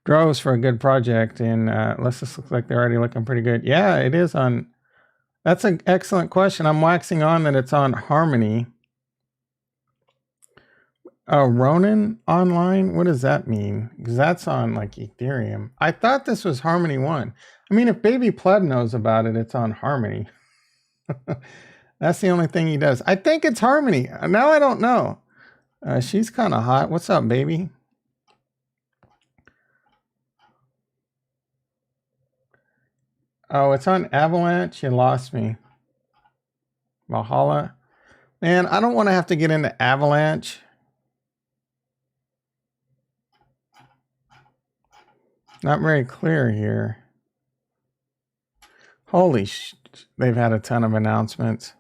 droves for a good project, and let's just look like they're already looking pretty good. Yeah, it is on. That's an excellent question. I'm waxing on that it's on Harmony. Ronin online? What does that mean? Because that's on like Ethereum. I thought this was Harmony 1. I mean, if Baby Pleb knows about it, it's on Harmony. That's the only thing he does. I think it's Harmony. Now I don't know. She's kind of hot. What's up, baby? Oh, it's on Avalanche. You lost me. Valhalla. Man, I don't want to have to get into Avalanche. Not very clear here. Holy they've had a ton of announcements.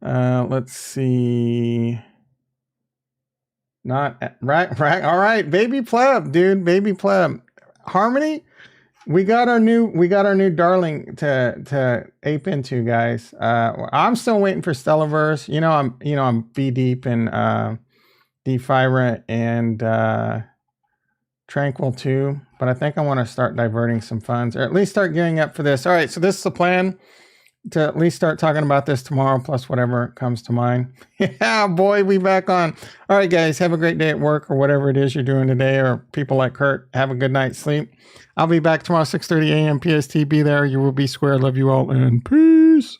Let's see. Not right. All right, Baby Pleb, dude. Baby Pleb. Harmony. We got our new darling to ape into, guys. I'm still waiting for Stellaverse. I'm B deep in DeFi and Tranquil too, but I think I want to start diverting some funds, or at least start gearing up for this. All right, so this is the plan, to at least start talking about this tomorrow, plus whatever comes to mind. Yeah, boy, we back on. All right, guys, have a great day at work or whatever it is you're doing today, or people like Kurt, have a good night's sleep. I'll be back tomorrow, 6:30 a.m. PST. Be there. You will be square. Love you all, and peace.